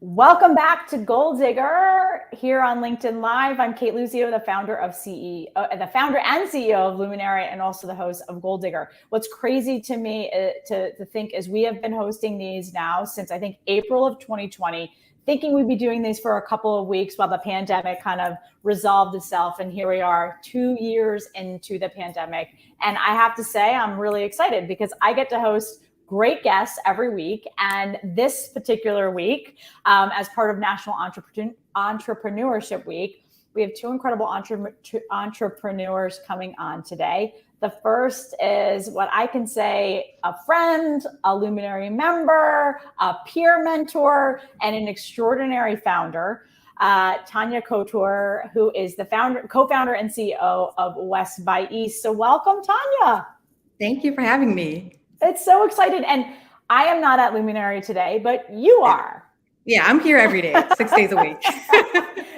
Welcome back to Goaldigger here on LinkedIn Live. I'm Kate Luzio, the founder and CEO of Luminary, and also the host of Goaldigger. What's crazy to me to think is we have been hosting these now since I think April of 2020, thinking we'd be doing these for a couple of weeks while the pandemic kind of resolved itself. And here we are 2 years into the pandemic. And I have to say, I'm really excited because I get to host great guests every week. And this particular week, as part of National Entrepreneurship Week, we have two incredible entrepreneurs coming on today. The first is what I can say, a friend, a Luminary member, a peer mentor, and an extraordinary founder, Tanya Couture, who is the co-founder and CEO of West by East. So welcome, Tanya. Thank you for having me. It's so excited. And I am not at Luminary today, but you are. Yeah, I'm here every day, 6 days a week.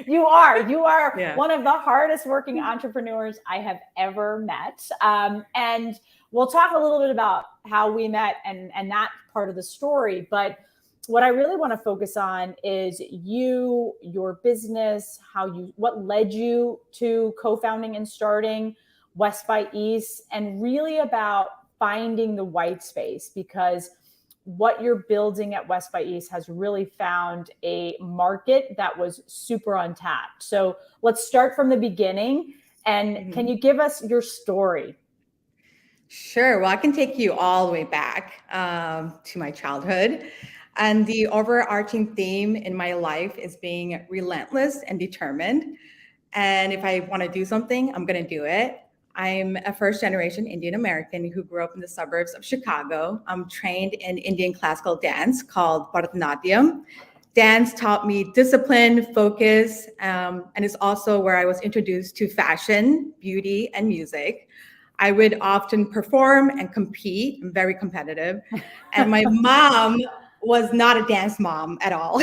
You are one of the hardest working entrepreneurs I have ever met. And we'll talk a little bit about how we met and that part of the story. But what I really want to focus on is your business, what led you to co-founding and starting West by East, and really about finding the white space, because what you're building at West by East has really found a market that was super untapped. So let's start from the beginning. And Can you give us your story? Sure. Well, I can take you all the way back to my childhood. And the overarching theme in my life is being relentless and determined. And if I want to do something, I'm going to do it. I'm a first-generation Indian American who grew up in the suburbs of Chicago. I'm trained in Indian classical dance called Bharatanatyam. Dance taught me discipline, focus, and it's also where I was introduced to fashion, beauty, and music. I would often perform and compete. I'm very competitive. And my mom was not a dance mom at all.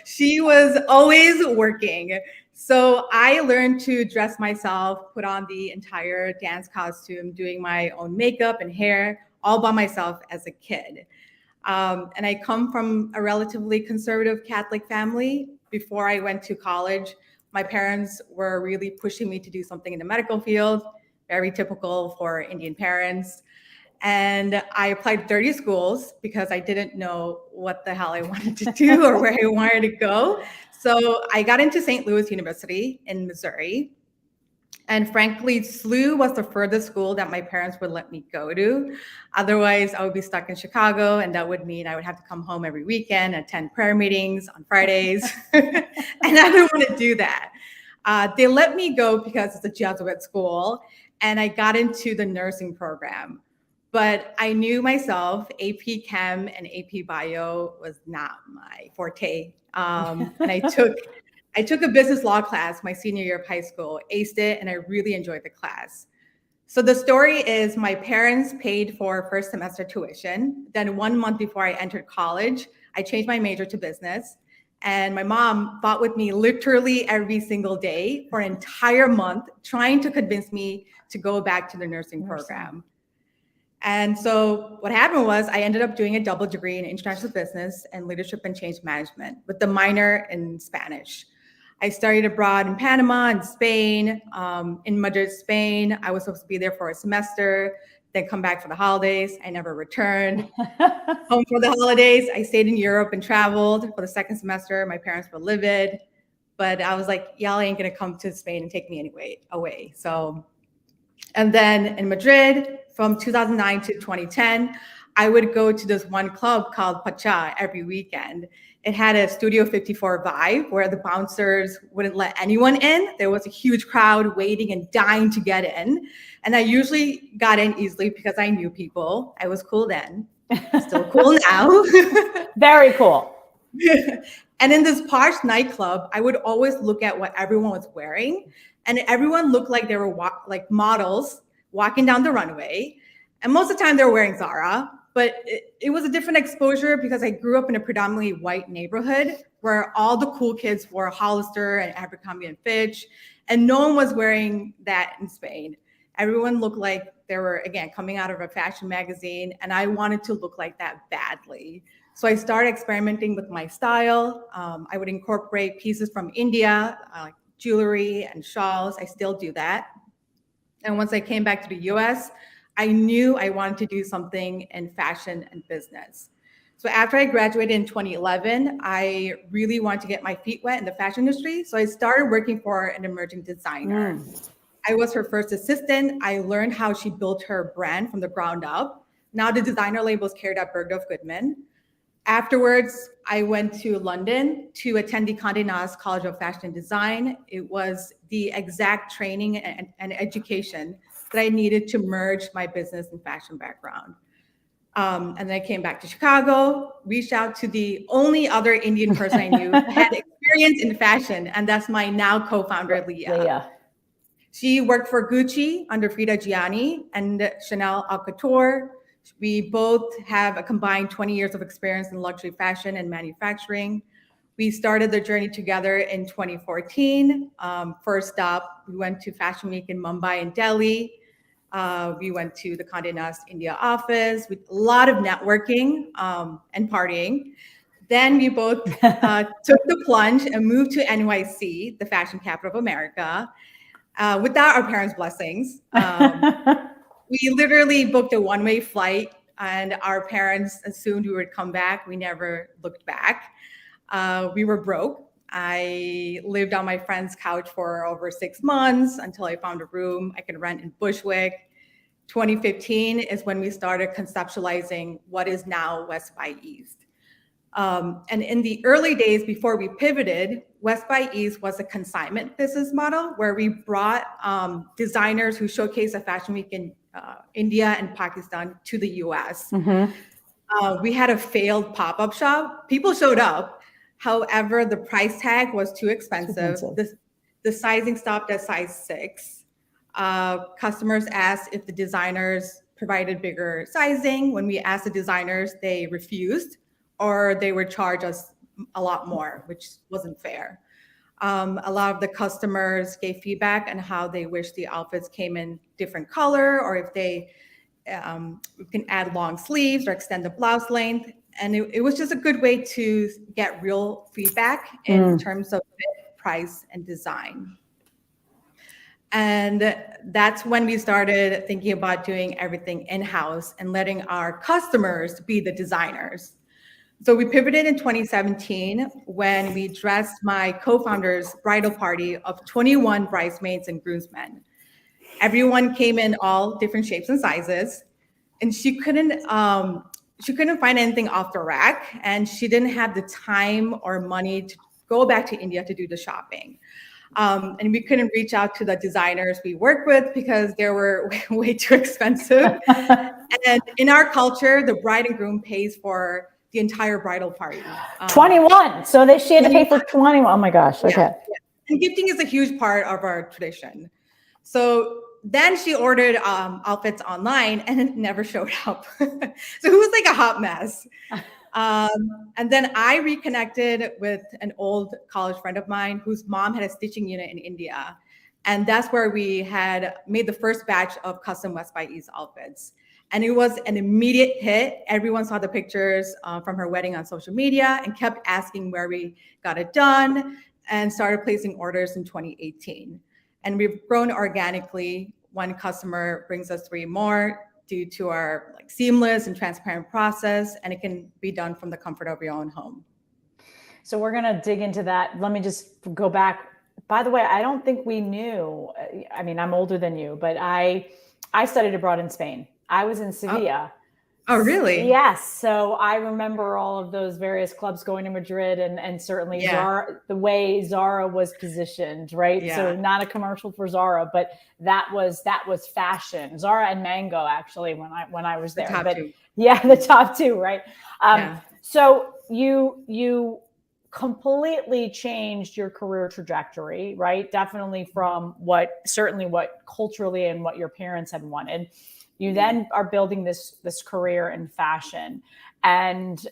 She was always working. So I learned to dress myself, put on the entire dance costume, doing my own makeup and hair, all by myself as a kid. And I come from a relatively conservative Catholic family. Before I went to college, my parents were really pushing me to do something in the medical field, very typical for Indian parents. And I applied to 30 schools because I didn't know what the hell I wanted to do or where I wanted to go. So I got into St. Louis University in Missouri. And frankly, SLU was the furthest school that my parents would let me go to. Otherwise, I would be stuck in Chicago, and that would mean I would have to come home every weekend, attend prayer meetings on Fridays. And I didn't want to do that. They let me go because it's a Jesuit school, and I got into the nursing program. But I knew myself, AP Chem and AP Bio was not my forte. And I took a business law class my senior year of high school, aced it, and I really enjoyed the class. So the story is my parents paid for first semester tuition. Then 1 month before I entered college, I changed my major to business. And my mom fought with me literally every single day for an entire month, trying to convince me to go back to the nursing program. And so what happened was I ended up doing a double degree in international business and leadership and change management with the minor in Spanish. I studied abroad in Panama and Spain, in Madrid, Spain. I was supposed to be there for a semester, then come back for the holidays. I never returned home for the holidays. I stayed in Europe and traveled for the second semester. My parents were livid, but I was like, y'all ain't gonna come to Spain and take me away. So, and then in Madrid, from 2009 to 2010, I would go to this one club called Pacha every weekend. It had a Studio 54 vibe where the bouncers wouldn't let anyone in. There was a huge crowd waiting and dying to get in. And I usually got in easily because I knew people. I was cool then, still cool now. Very cool. And in this posh nightclub, I would always look at what everyone was wearing. And everyone looked like they were like models walking down the runway. And most of the time they were wearing Zara, but it was a different exposure because I grew up in a predominantly white neighborhood where all the cool kids wore Hollister and Abercrombie and Fitch, and no one was wearing that in Spain. Everyone looked like they were, again, coming out of a fashion magazine, and I wanted to look like that badly. So I started experimenting with my style. I would incorporate pieces from India, like jewelry and shawls. I still do that. And once I came back to the US, I knew I wanted to do something in fashion and business. So after I graduated in 2011, I really wanted to get my feet wet in the fashion industry. So I started working for an emerging designer. I was her first assistant. I learned how she built her brand from the ground up. Now the designer label is carried at Bergdorf Goodman. Afterwards, I went to London to attend the Condé Nast College of Fashion and Design. It was the exact training and education that I needed to merge my business and fashion background. And then I came back to Chicago, reached out to the only other Indian person I knew who had experience in fashion, and that's my now co-founder, Leah. She worked for Gucci under Frida Gianni and Chanel Haute Couture. We both have a combined 20 years of experience in luxury fashion and manufacturing. We started the journey together in 2014. First stop, we went to Fashion Week in Mumbai and Delhi. We went to the Condé Nast India office with a lot of networking and partying. Then we both took the plunge and moved to NYC, the fashion capital of America, without our parents' blessings. We literally booked a one-way flight, and our parents assumed we would come back. We never looked back. We were broke. I lived on my friend's couch for over 6 months until I found a room I could rent in Bushwick. 2015 is when we started conceptualizing what is now West by East. And in the early days before we pivoted, West by East was a consignment business model where we brought designers who showcased at Fashion Week in India and Pakistan to the US. We had a failed pop-up shop. People showed up. However, the price tag was too expensive. The sizing stopped at size 6. Customers asked if the designers provided bigger sizing. When we asked the designers, they refused, or they would charge us a lot more, which wasn't fair. A lot of the customers gave feedback on how they wish the outfits came in different color, or if they can add long sleeves or extend the blouse length. And it was just a good way to get real feedback in terms of fit, price, and design. And that's when we started thinking about doing everything in-house and letting our customers be the designers. So we pivoted in 2017 when we dressed my co-founder's bridal party of 21 bridesmaids and groomsmen. Everyone came in all different shapes and sizes, and she couldn't find anything off the rack, and she didn't have the time or money to go back to India to do the shopping. And we couldn't reach out to the designers we work with because they were way too expensive. And in our culture, the bride and groom pays for the entire bridal party. 21. So she had to pay for 21. Oh my gosh. Okay. Yeah. And gifting is a huge part of our tradition. So then she ordered outfits online and it never showed up. So it was like a hot mess. And then I reconnected with an old college friend of mine whose mom had a stitching unit in India. And that's where we had made the first batch of custom West by East outfits. And it was an immediate hit. Everyone saw the pictures from her wedding on social media and kept asking where we got it done, and started placing orders in 2018. And we've grown organically. One customer brings us 3 more due to our seamless and transparent process, and it can be done from the comfort of your own home. So we're going to dig into that. Let me just go back. By the way, I don't think we knew. I mean, I'm older than you, but I studied abroad in Spain. I was in Sevilla. Oh, really? Yes. So I remember all of those various clubs going to Madrid, and certainly Zara, the way Zara was positioned, right? Yeah. So not a commercial for Zara, but that was fashion. Zara and Mango, actually, when I was there. The top two, right? So you completely changed your career trajectory, right? Definitely from what culturally and what your parents had wanted. You then are building this career in fashion and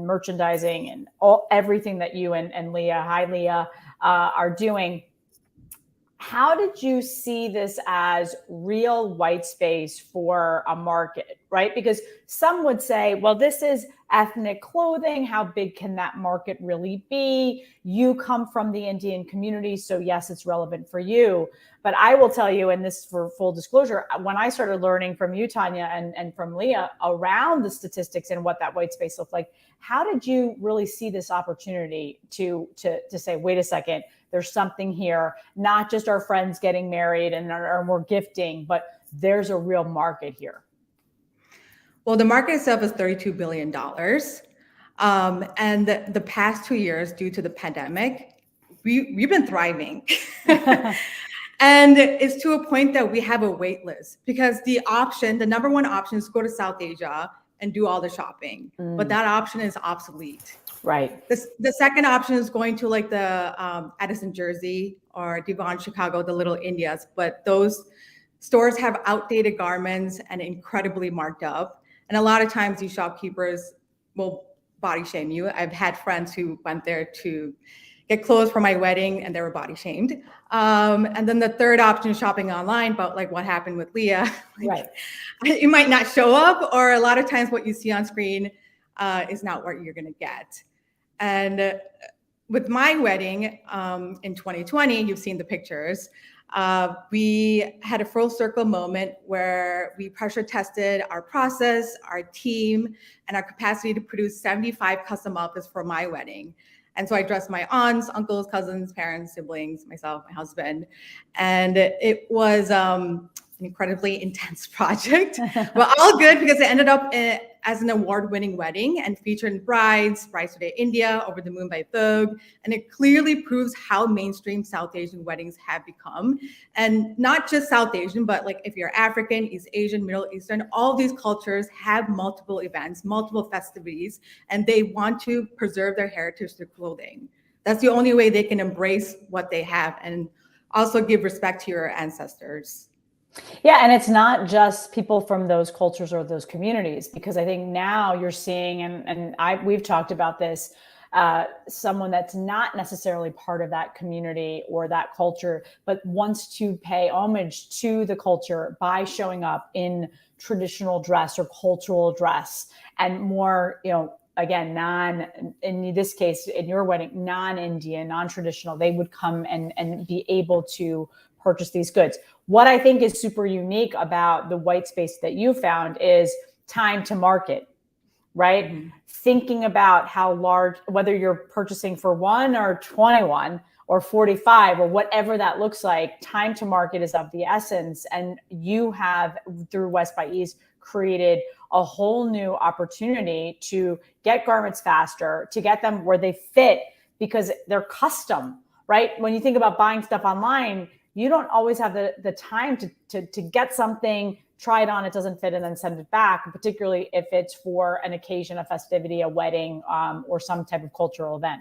merchandising and everything that you and Leah, hi Leah, are doing. how did you see this as real white space for a market, right? Because some would say, well, this is ethnic clothing. How big can that market really be? You come from the Indian community, so yes, it's relevant for you. But I will tell you, and this for full disclosure, when I started learning from you, Tanya, and from Leah around the statistics and what that white space looked like, how did you really see this opportunity to say, wait a second, there's something here, not just our friends getting married and we're gifting, but there's a real market here? Well, the market itself is $32 billion. And the past 2 years, due to the pandemic, we've been thriving. And it's to a point that we have a wait list because the number one option is go to South Asia and do all the shopping. But that option is obsolete. Right. The second option is going to like the Addison, Jersey or Devon, Chicago, the Little Indias. But those stores have outdated garments and incredibly marked up. And a lot of times these shopkeepers will body shame you. I've had friends who went there to get clothes for my wedding and they were body shamed. And then the third option is shopping online, but like what happened with Leah, Right. It might not show up, or a lot of times what you see on screen is not what you're gonna get. And with my wedding in 2020, you've seen the pictures, we had a full circle moment where we pressure tested our process, our team, and our capacity to produce 75 custom outfits for my wedding. And so I dressed my aunts, uncles, cousins, parents, siblings, myself, my husband. And it was an incredibly intense project, but all good because it ended up as an award-winning wedding and featured brides, Brides Today India, Over the Moon by Vogue. And it clearly proves how mainstream South Asian weddings have become. And not just South Asian, but like if you're African, East Asian, Middle Eastern, all these cultures have multiple events, multiple festivities, and they want to preserve their heritage through clothing. That's the only way they can embrace what they have and also give respect to your ancestors. Yeah, and it's not just people from those cultures or those communities, because I think now you're seeing, we've talked about this, someone that's not necessarily part of that community or that culture, but wants to pay homage to the culture by showing up in traditional dress or cultural dress, and more, again, in this case, in your wedding, non-Indian, non-traditional, they would come and be able to purchase these goods. What I think is super unique about the white space that you found is time to market, right? Mm-hmm. Thinking about how large, whether you're purchasing for 1 or 21 or 45 or whatever that looks like, time to market is of the essence. And you have, through West by Ease, created a whole new opportunity to get garments faster, to get them where they fit because they're custom, right? When you think about buying stuff online, you don't always have the time to get something, try it on, it doesn't fit, and then send it back, particularly if it's for an occasion, a festivity, a wedding, or some type of cultural event.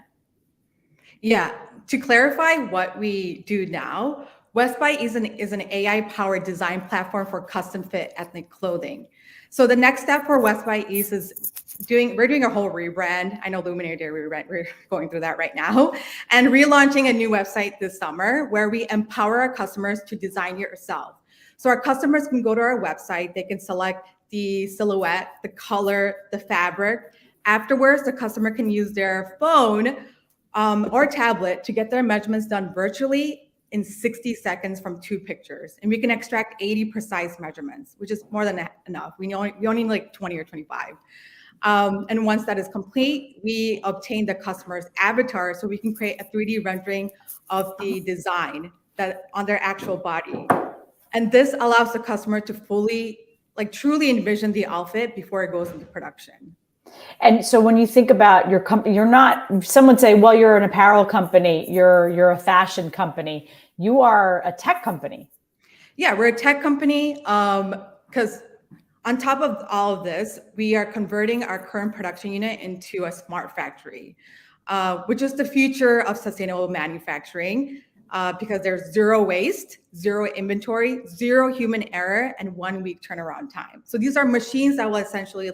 Yeah, to clarify what we do now, West by is an AI-powered design platform for custom fit ethnic clothing. So the next step for West by Ease is we're doing a whole rebrand. I know Luminary did a rebrand. We're going through that right now, and relaunching a new website this summer where we empower our customers to design it yourself. So our customers can go to our website. They can select the silhouette, the color, the fabric. Afterwards, the customer can use their phone or tablet to get their measurements done virtually in 60 seconds from 2 pictures. And we can extract 80 precise measurements, which is more than enough. We only need like 20 or 25. And once that is complete, we obtain the customer's avatar so we can create a 3D rendering of the design that on their actual body. And this allows the customer to truly envision the outfit before it goes into production. And so when you think about your company, some would say, well, you're an apparel company, you're a fashion company. You are a tech company. Yeah, we're a tech company because on top of all of this, we are converting our current production unit into a smart factory, which is the future of sustainable manufacturing because there's zero waste, zero inventory, zero human error, and 1 week turnaround time. So these are machines that will essentially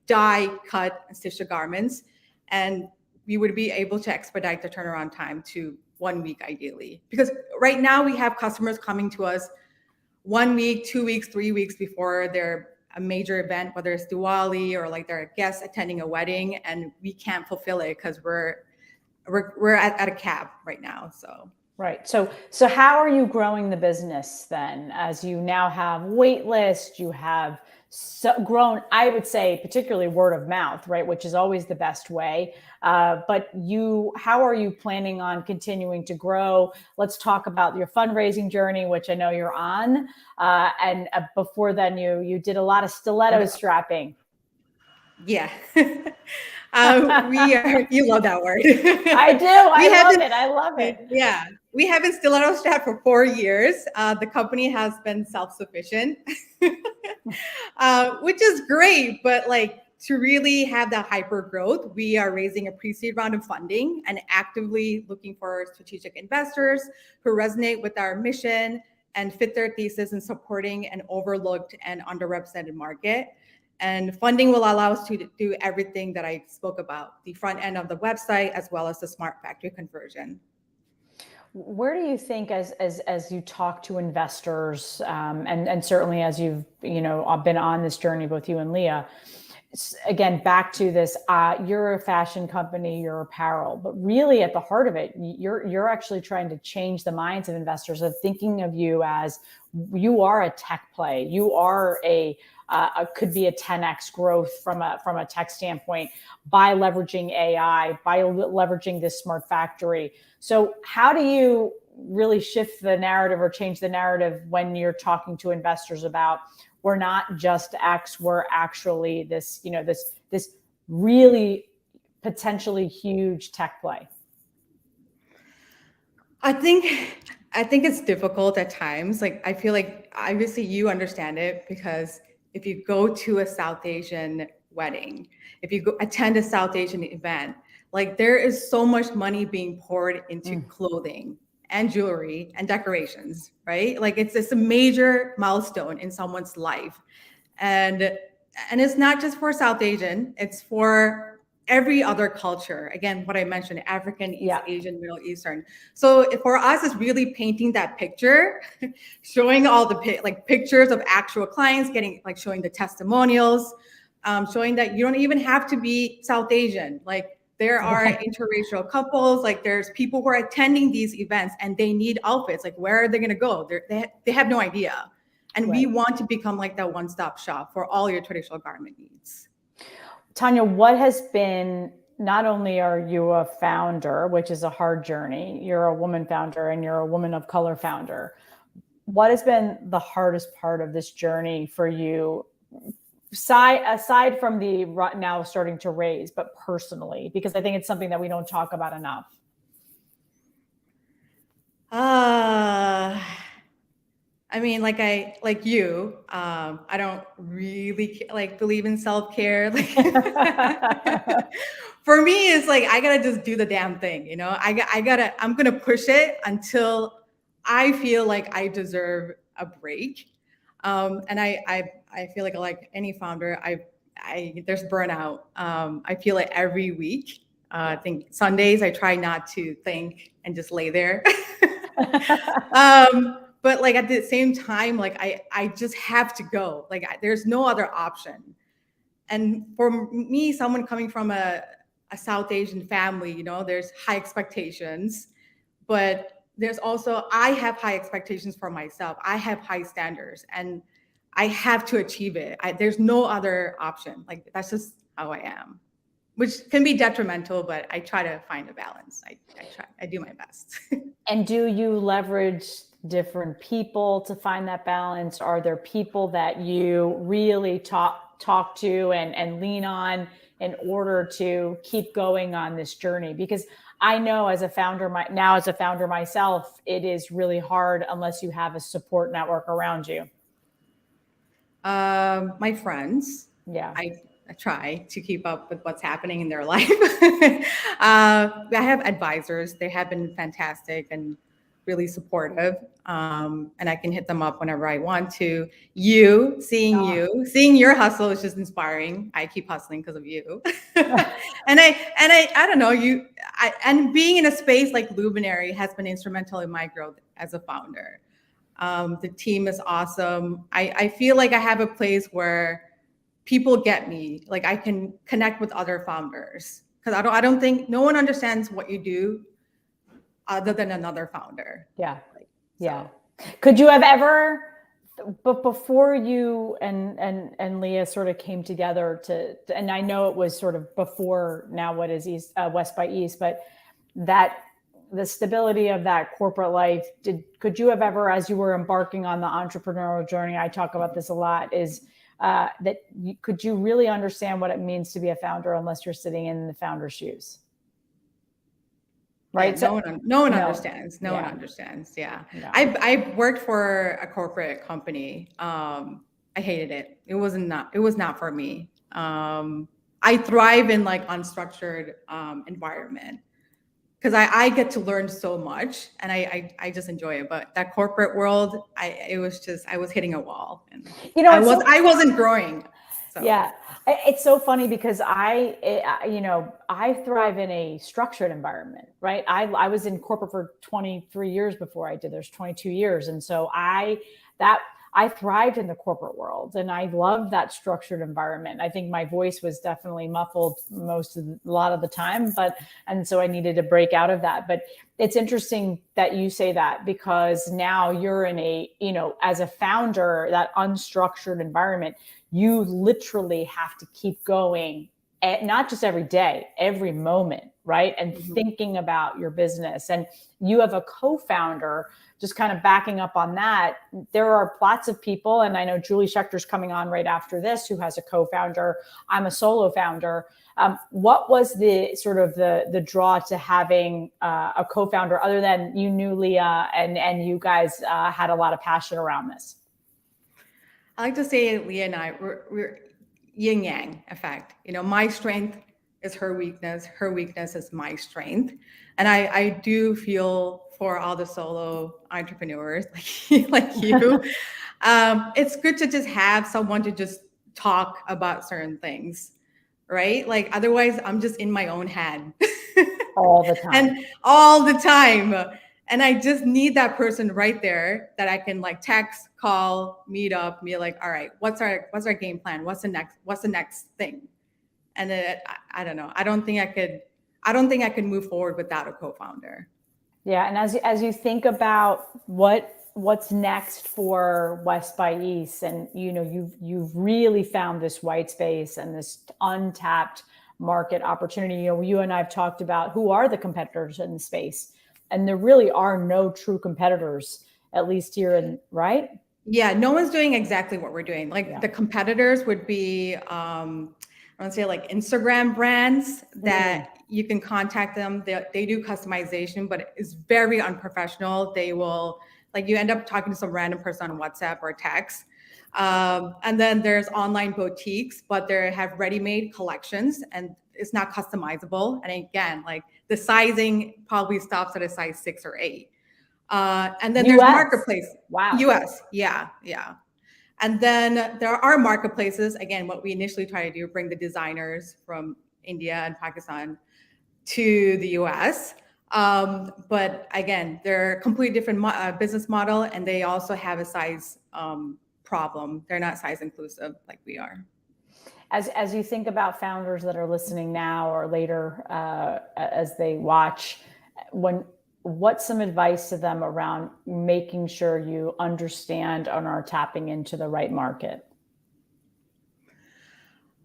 dye, cut, and stitch the garments. And we would be able to expedite the turnaround time to 1 week ideally. Because right now we have customers coming to us 1 week, 2 weeks, 3 weeks before their a major event, whether it's Diwali or like they're guests attending a wedding, and we can't fulfill it because we're at a cap right now. So Right. So how are you growing the business then? As you now have wait list, you have grown, I would say, particularly word of mouth, right, which is always the best way. But how are you planning on continuing to grow? Let's talk about your fundraising journey, which I know you're on. And before then, you did a lot of stiletto strapping. yeah. You love that word. I do. I love it. Yeah. We have been stiletto strapped for 4 years. The company has been self-sufficient, which is great. But like to really have that hyper growth, we are raising a pre-seed round of funding and actively looking for strategic investors who resonate with our mission and fit their thesis in supporting an overlooked and underrepresented market. And funding will allow us to do everything that I spoke about, the front end of the website, as well as the smart factory conversion. Where do you think, as you talk to investors, and certainly as you've been on this journey, both you and Leah, again back to this, you're a fashion company, you're apparel, but really at the heart of it, you're actually trying to change the minds of investors of thinking of you as you are a tech play, you are could be a 10x growth from a tech standpoint by leveraging AI, by leveraging this smart factory. So how do you really shift the narrative or change the narrative when you're talking to investors about we're not just X, we're actually this really potentially huge tech play? I think it's difficult at times. Like I feel like obviously you understand it, because if you go to a South Asian wedding, if you go attend a South Asian event, like there is so much money being poured into clothing and jewelry and decorations, right? Like it's a major milestone in someone's life. And it's not just for South Asian, it's for every other culture. Again, what I mentioned, African, East Asian, Middle Eastern. So for us, it's really painting that picture, showing all the pictures of actual clients, showing the testimonials, showing that you don't even have to be South Asian. Like there are interracial couples, like there's people who are attending these events and they need outfits. Like where are they going to go? They have no idea. And we want to become like that one-stop shop for all your traditional garment needs. Tanya, what has been, not only are you a founder, which is a hard journey, you're a woman founder and you're a woman of color founder. What has been the hardest part of this journey for you, aside from the now starting to raise, but personally, because I think it's something that we don't talk about enough? I mean, like you, I don't really believe in self-care. For me, it's like, I gotta just do the damn thing. I'm gonna push it until I feel like I deserve a break. And I feel like any founder, there's burnout. I feel it every week. I think Sundays, I try not to think and just lay there. But like at the same time, like I just have to go. There's no other option. And for me, someone coming from a South Asian family, there's high expectations, but there's also, I have high expectations for myself. I have high standards and I have to achieve it. There's no other option. Like that's just how I am, which can be detrimental, but I try to find a balance. I do my best. And do you leverage different people to find that balance? Are there people that you really talk to and lean on in order to keep going on this journey? Because I know as a founder myself, it is really hard unless you have a support network around you. My friends. Yeah. I try to keep up with what's happening in their life. I have advisors. They have been fantastic and really supportive. And I can hit them up whenever I want to. Seeing your hustle is just inspiring. I keep hustling because of you. And I don't know, and being in a space like Luminary has been instrumental in my growth as a founder. The team is awesome. I feel like I have a place where people get me, like I can connect with other founders, because I don't think no one understands what you do other than another founder. Yeah. Like, Yeah. Could you have ever, but before you and Leah sort of came together and I know it was sort of before now what is West by East, but that the stability of that corporate life, could you have ever, as you were embarking on the entrepreneurial journey, I talk about this a lot, is could you really understand what it means to be a founder unless you're sitting in the founder's shoes? Right. Yeah, no one understands. No one understands. Yeah. No. I worked for a corporate company. I hated it. It was not for me. I thrive in like unstructured environment because I get to learn so much and I just enjoy it. But that corporate world, I was hitting a wall and I wasn't growing. So. Yeah. It's so funny because I thrive in a structured environment, right? I was in corporate for 23 years before I did. There's 22 years. And so I thrived in the corporate world and I loved that structured environment. I think my voice was definitely muffled a lot of the time, and so I needed to break out of that. But it's interesting that you say that because now you're in as a founder, that unstructured environment, you literally have to keep going, not just every day, every moment, right? And thinking about your business. And you have a co-founder, just kind of backing up on that. There are lots of people, and I know Julie Schechter's coming on right after this, who has a co-founder. I'm a solo founder. What was the sort of the draw to having a co-founder other than you knew Leah and you guys had a lot of passion around this? I like to say Leah and I, we're yin yang effect. My strength is her weakness. Her weakness is my strength. And I do feel for all the solo entrepreneurs like you. It's good to just have someone to just talk about certain things, right? Like otherwise I'm just in my own head. All the time. And all the time. And I just need that person right there that I can like text, call, meet up, be like, all right, what's our game plan? What's the next thing? And I don't know. I don't think I could move forward without a co-founder. Yeah. And as you think about what's next for West by East, and you've really found this white space and this untapped market opportunity. You and I have talked about who are the competitors in the space. And there really are no true competitors, at least here right? Yeah, no one's doing exactly what we're doing. Like the competitors would be, I want to say like Instagram brands that you can contact them. They do customization, but it's very unprofessional. They will, like you end up talking to some random person on WhatsApp or text. And then there's online boutiques, but they have ready-made collections and it's not customizable. And again, like the sizing probably stops at a size 6 or 8. And then there's marketplace. Wow. US. Yeah. And then there are marketplaces. Again, what we initially try to do, bring the designers from India and Pakistan to the US. But again, they're a completely different business model, and they also have a size problem. They're not size inclusive like we are. As you think about founders that are listening now or later as they watch, what's some advice to them around making sure you understand and are tapping into the right market?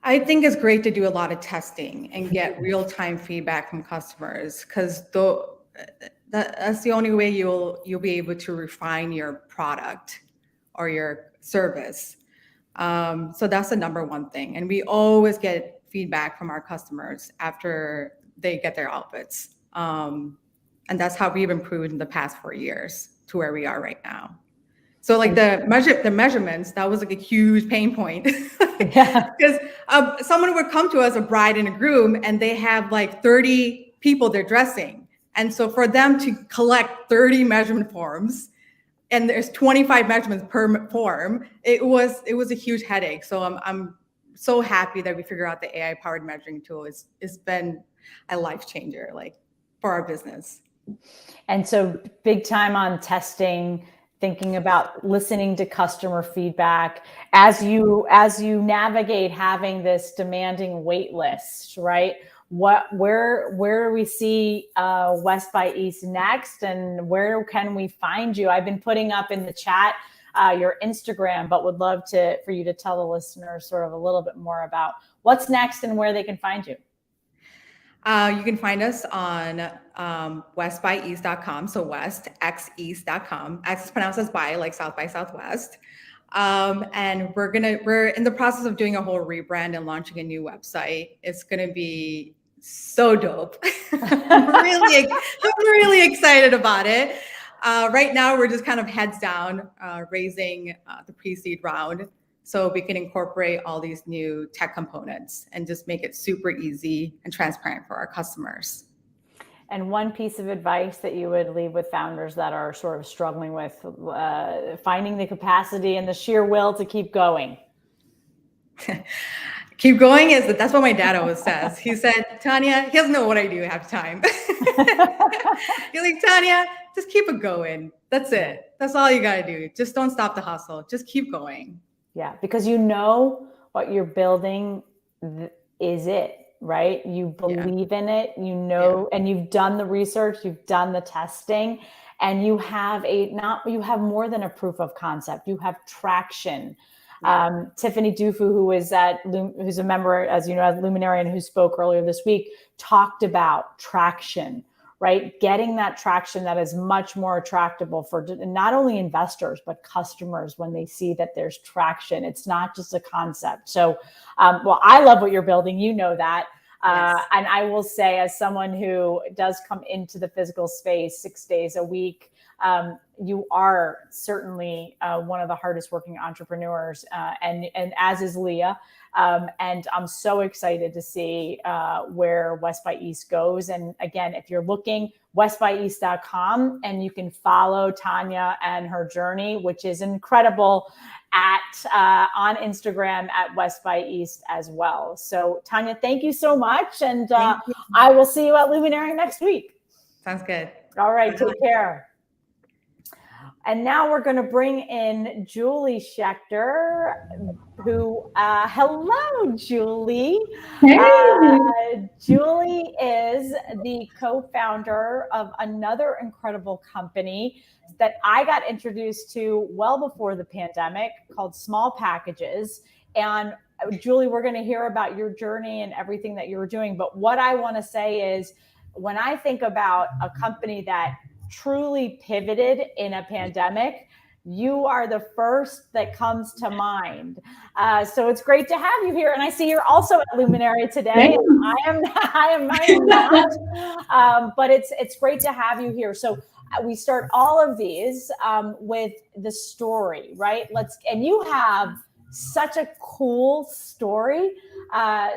I think it's great to do a lot of testing and get real-time feedback from customers, because that's the only way you'll be able to refine your product or your service. So that's the number one thing. And we always get feedback from our customers after they get their outfits. And that's how we've improved in the past 4 years to where we are right now. So like the measurements, that was like a huge pain point. Because someone would come to us, a bride and a groom, and they have like 30 people they're dressing. And so for them to collect 30 measurement forms, and there's 25 measurements per form, it was a huge headache. So I'm so happy that we figured out the AI-powered measuring tool. It's been a life changer. Like for our business. And so big time on testing, thinking about listening to customer feedback as you navigate having this demanding wait list, right? Where do we see West by East next, and where can we find you? I've been putting up in the chat your Instagram, but would love for you to tell the listeners sort of a little bit more about what's next and where they can find you. You can find us on westbyeast.com. So westxeast.com. X is pronounced as by, like South by Southwest. And we're in the process of doing a whole rebrand and launching a new website. It's gonna be so dope. I'm really excited about it. Right now, we're just kind of heads down, raising the pre-seed round, so we can incorporate all these new tech components and just make it super easy and transparent for our customers. And one piece of advice that you would leave with founders that are sort of struggling with finding the capacity and the sheer will to keep going. Keep going that's what my dad always says. He said, Tanya, he doesn't know what I do half the time. He's like, Tanya, just keep it going. That's it. That's all you got to do. Just don't stop the hustle. Just keep going. Yeah, because you know what you're building is it, right? You believe in it, you know, and you've done the research, you've done the testing, and you have you have more than a proof of concept. You have traction. Tiffany Dufu, who's a member, as you know, as Luminary, and who spoke earlier this week, talked about traction, right? Getting that traction that is much more attractable for not only investors, but customers when they see that there's traction. It's not just a concept. So, well, I love what you're building. You know that. Yes. And I will say, as someone who does come into the physical space 6 days a week, you are certainly one of the hardest working entrepreneurs, and as is Leah. And I'm so excited to see where West by East goes. And again, if you're looking, westbyeast.com, and you can follow Tanya and her journey, which is incredible, on Instagram at West by East as well. So Tanya, thank you so much. And I will see you at Luminary next week. Sounds good. All right, take care. And now we're going to bring in Julie Schechter, who, hello, Julie. Hey. Julie is the co-founder of another incredible company that I got introduced to well before the pandemic, called Small Packages. And Julie, we're going to hear about your journey and everything that you're doing. But what I want to say is, when I think about a company that truly pivoted in a pandemic, you are the first that comes to mind. So it's great to have you here. And I see you're also at Luminary today. I am not. But it's great to have you here. So we start all of these with the story, right? And you have such a cool story.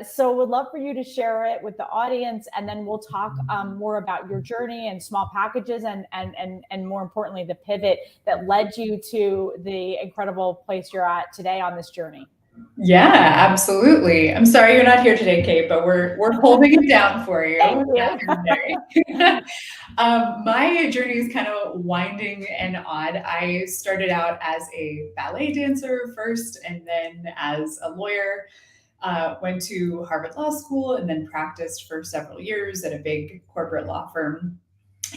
So would love for you to share it with the audience, and then we'll talk more about your journey and Small Packages, and more importantly, the pivot that led you to the incredible place you're at today on this journey. Yeah, absolutely. I'm sorry you're not here today, Kate, but we're holding it down for you. Thank you. My journey is kind of winding and odd. I started out as a ballet dancer first, and then as a lawyer. Went to Harvard Law School and then practiced for several years at a big corporate law firm,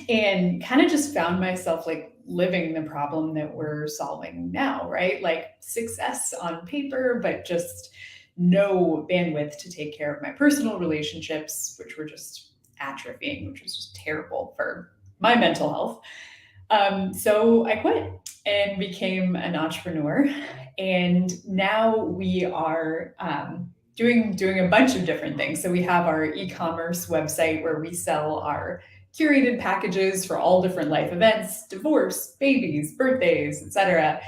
and kind of just found myself like living the problem that we're solving now, right? Like success on paper, but just no bandwidth to take care of my personal relationships, which were just atrophying, which was just terrible for my mental health. So I quit and became an entrepreneur. And now we are doing a bunch of different things. So we have our e-commerce website where we sell our curated packages for all different life events, divorce, babies, birthdays, etc.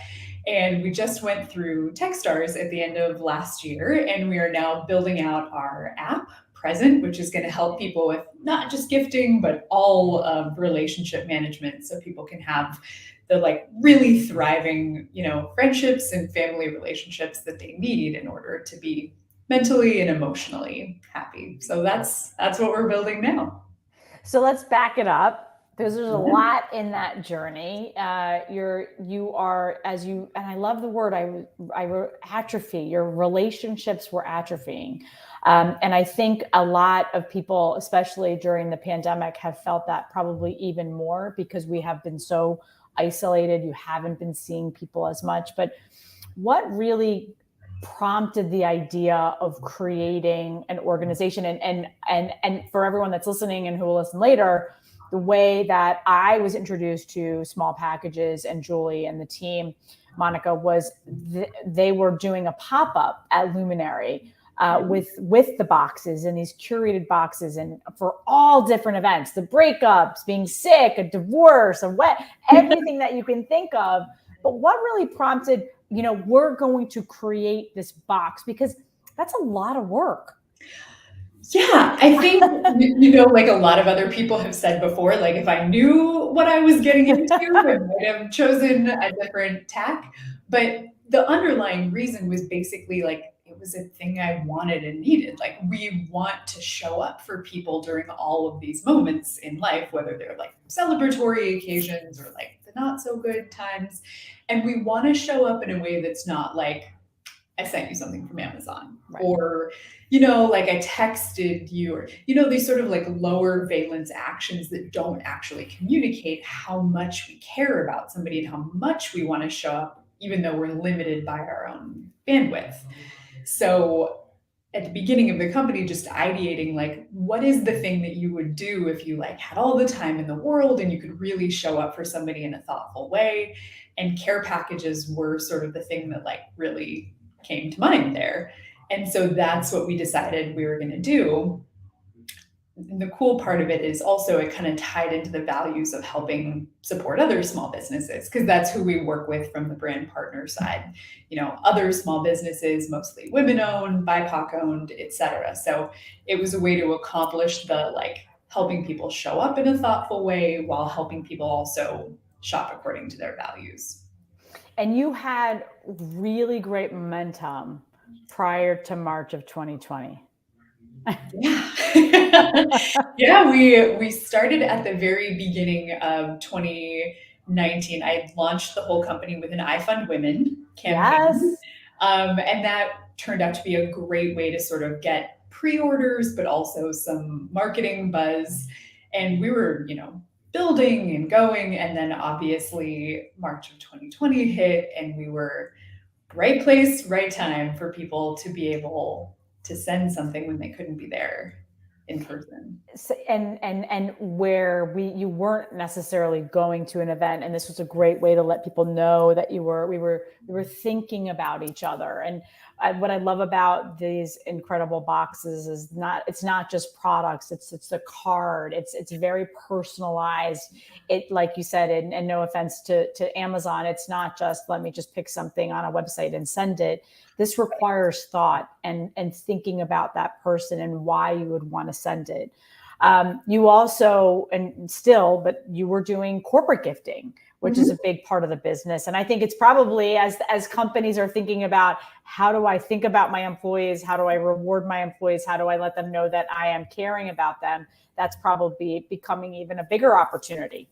And we just went through Techstars at the end of last year, and we are now building out our app, Present, which is going to help people with not just gifting, but all of relationship management, so people can have the like really thriving, friendships and family relationships that they need in order to be mentally and emotionally happy. So that's what we're building now. So let's back it up, because there's a lot in that journey. You are, and I love the word, I wrote atrophy. Your relationships were atrophying. And I think a lot of people, especially during the pandemic, have felt that probably even more, because we have been so isolated. You haven't been seeing people as much. But what really prompted the idea of creating an organization? And for everyone that's listening and who will listen later, the way that I was introduced to small packages, and Julie and the team, Monica, was they were doing a pop-up at Luminary with the boxes, and these curated boxes, and for all different events, the breakups, being sick, a divorce, everything that you can think of. But what really prompted, we're going to create this box, because that's a lot of work. Yeah, I think, like a lot of other people have said before, like if I knew what I was getting into, I might have chosen a different tack. But the underlying reason was basically like, it was a thing I wanted and needed. Like, we want to show up for people during all of these moments in life, whether they're like celebratory occasions or like the not so good times. And we want to show up in a way that's not like, I sent you something from Amazon, Right. or, like I texted you, or, these sort of like lower valence actions that don't actually communicate how much we care about somebody and how much we want to show up, even though we're limited by our own bandwidth. So at the beginning of the company, just ideating like, what is the thing that you would do if you like had all the time in the world and you could really show up for somebody in a thoughtful way? And care packages were sort of the thing that like really came to mind there. And so that's what we decided we were going to do. And the cool part of it is also it kind of tied into the values of helping support other small businesses, because that's who we work with from the brand partner side. Other small businesses, mostly women owned, BIPOC owned, et cetera. So it was a way to accomplish the like helping people show up in a thoughtful way while helping people also shop according to their values. And you had really great momentum prior to March of 2020. Yeah, we started at the very beginning of 2019. I launched the whole company with an I Fund Women campaign. Yes. And that turned out to be a great way to sort of get pre-orders, but also some marketing buzz. And we were, building and going. And then obviously March of 2020 hit, and we were right place, right time for people to be able to send something when they couldn't be there in person. So, and where you weren't necessarily going to an event, and this was a great way to let people know that we were thinking about each other. And what I love about these incredible boxes is it's not just products, it's the card, it's very personalized. It, like you said, and no offense to Amazon, it's not just let me just pick something on a website and send it. This requires thought and thinking about that person and why you would want to send it. You also, but you were doing corporate gifting, which is a big part of the business. And I think it's probably as companies are thinking about, how do I think about my employees? How do I reward my employees? How do I let them know that I am caring about them? That's probably becoming even a bigger opportunity.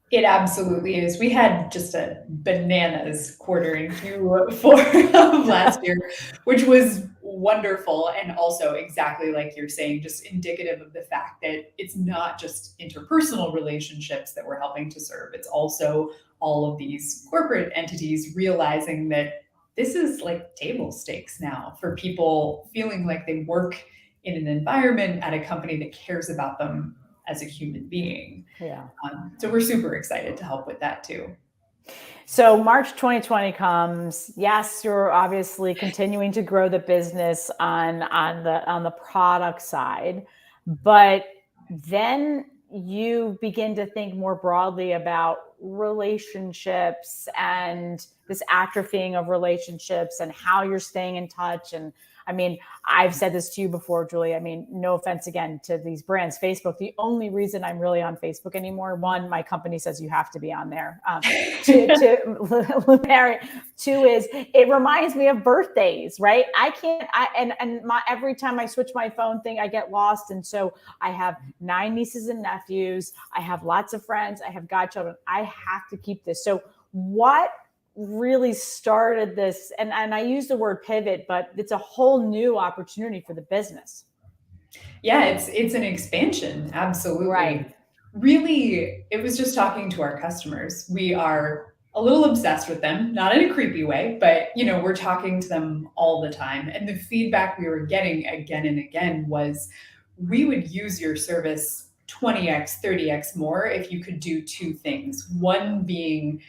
It absolutely is. We had just a bananas quarter in Q4 of last year, which was wonderful. And also exactly like you're saying, just indicative of the fact that it's not just interpersonal relationships that we're helping to serve. It's also all of these corporate entities realizing that this is like table stakes now for people feeling like they work in an environment at a company that cares about them as a human being. Yeah. So we're super excited to help with that too. So March 2020 comes. Yes, you're obviously continuing to grow the business on the product side, but then you begin to think more broadly about relationships and this atrophying of relationships and how you're staying in touch. And I mean, I've said this to you before, Julie. I mean, no offense again to these brands, Facebook. The only reason I'm really on Facebook anymore, one, my company says you have to be on there. Two is it reminds me of birthdays, right? I can't. Every time I switch my phone thing, I get lost, and so I have 9 nieces and nephews. I have lots of friends. I have godchildren. I have to keep this. So what really started this, and I use the word pivot, but it's a whole new opportunity for the business. Yeah, it's an expansion. Absolutely. Right. Really, it was just talking to our customers. We are a little obsessed with them, not in a creepy way, but we're talking to them all the time. And the feedback we were getting again and again was, we would use your service 20x, 30x more if you could do 2 things. One being,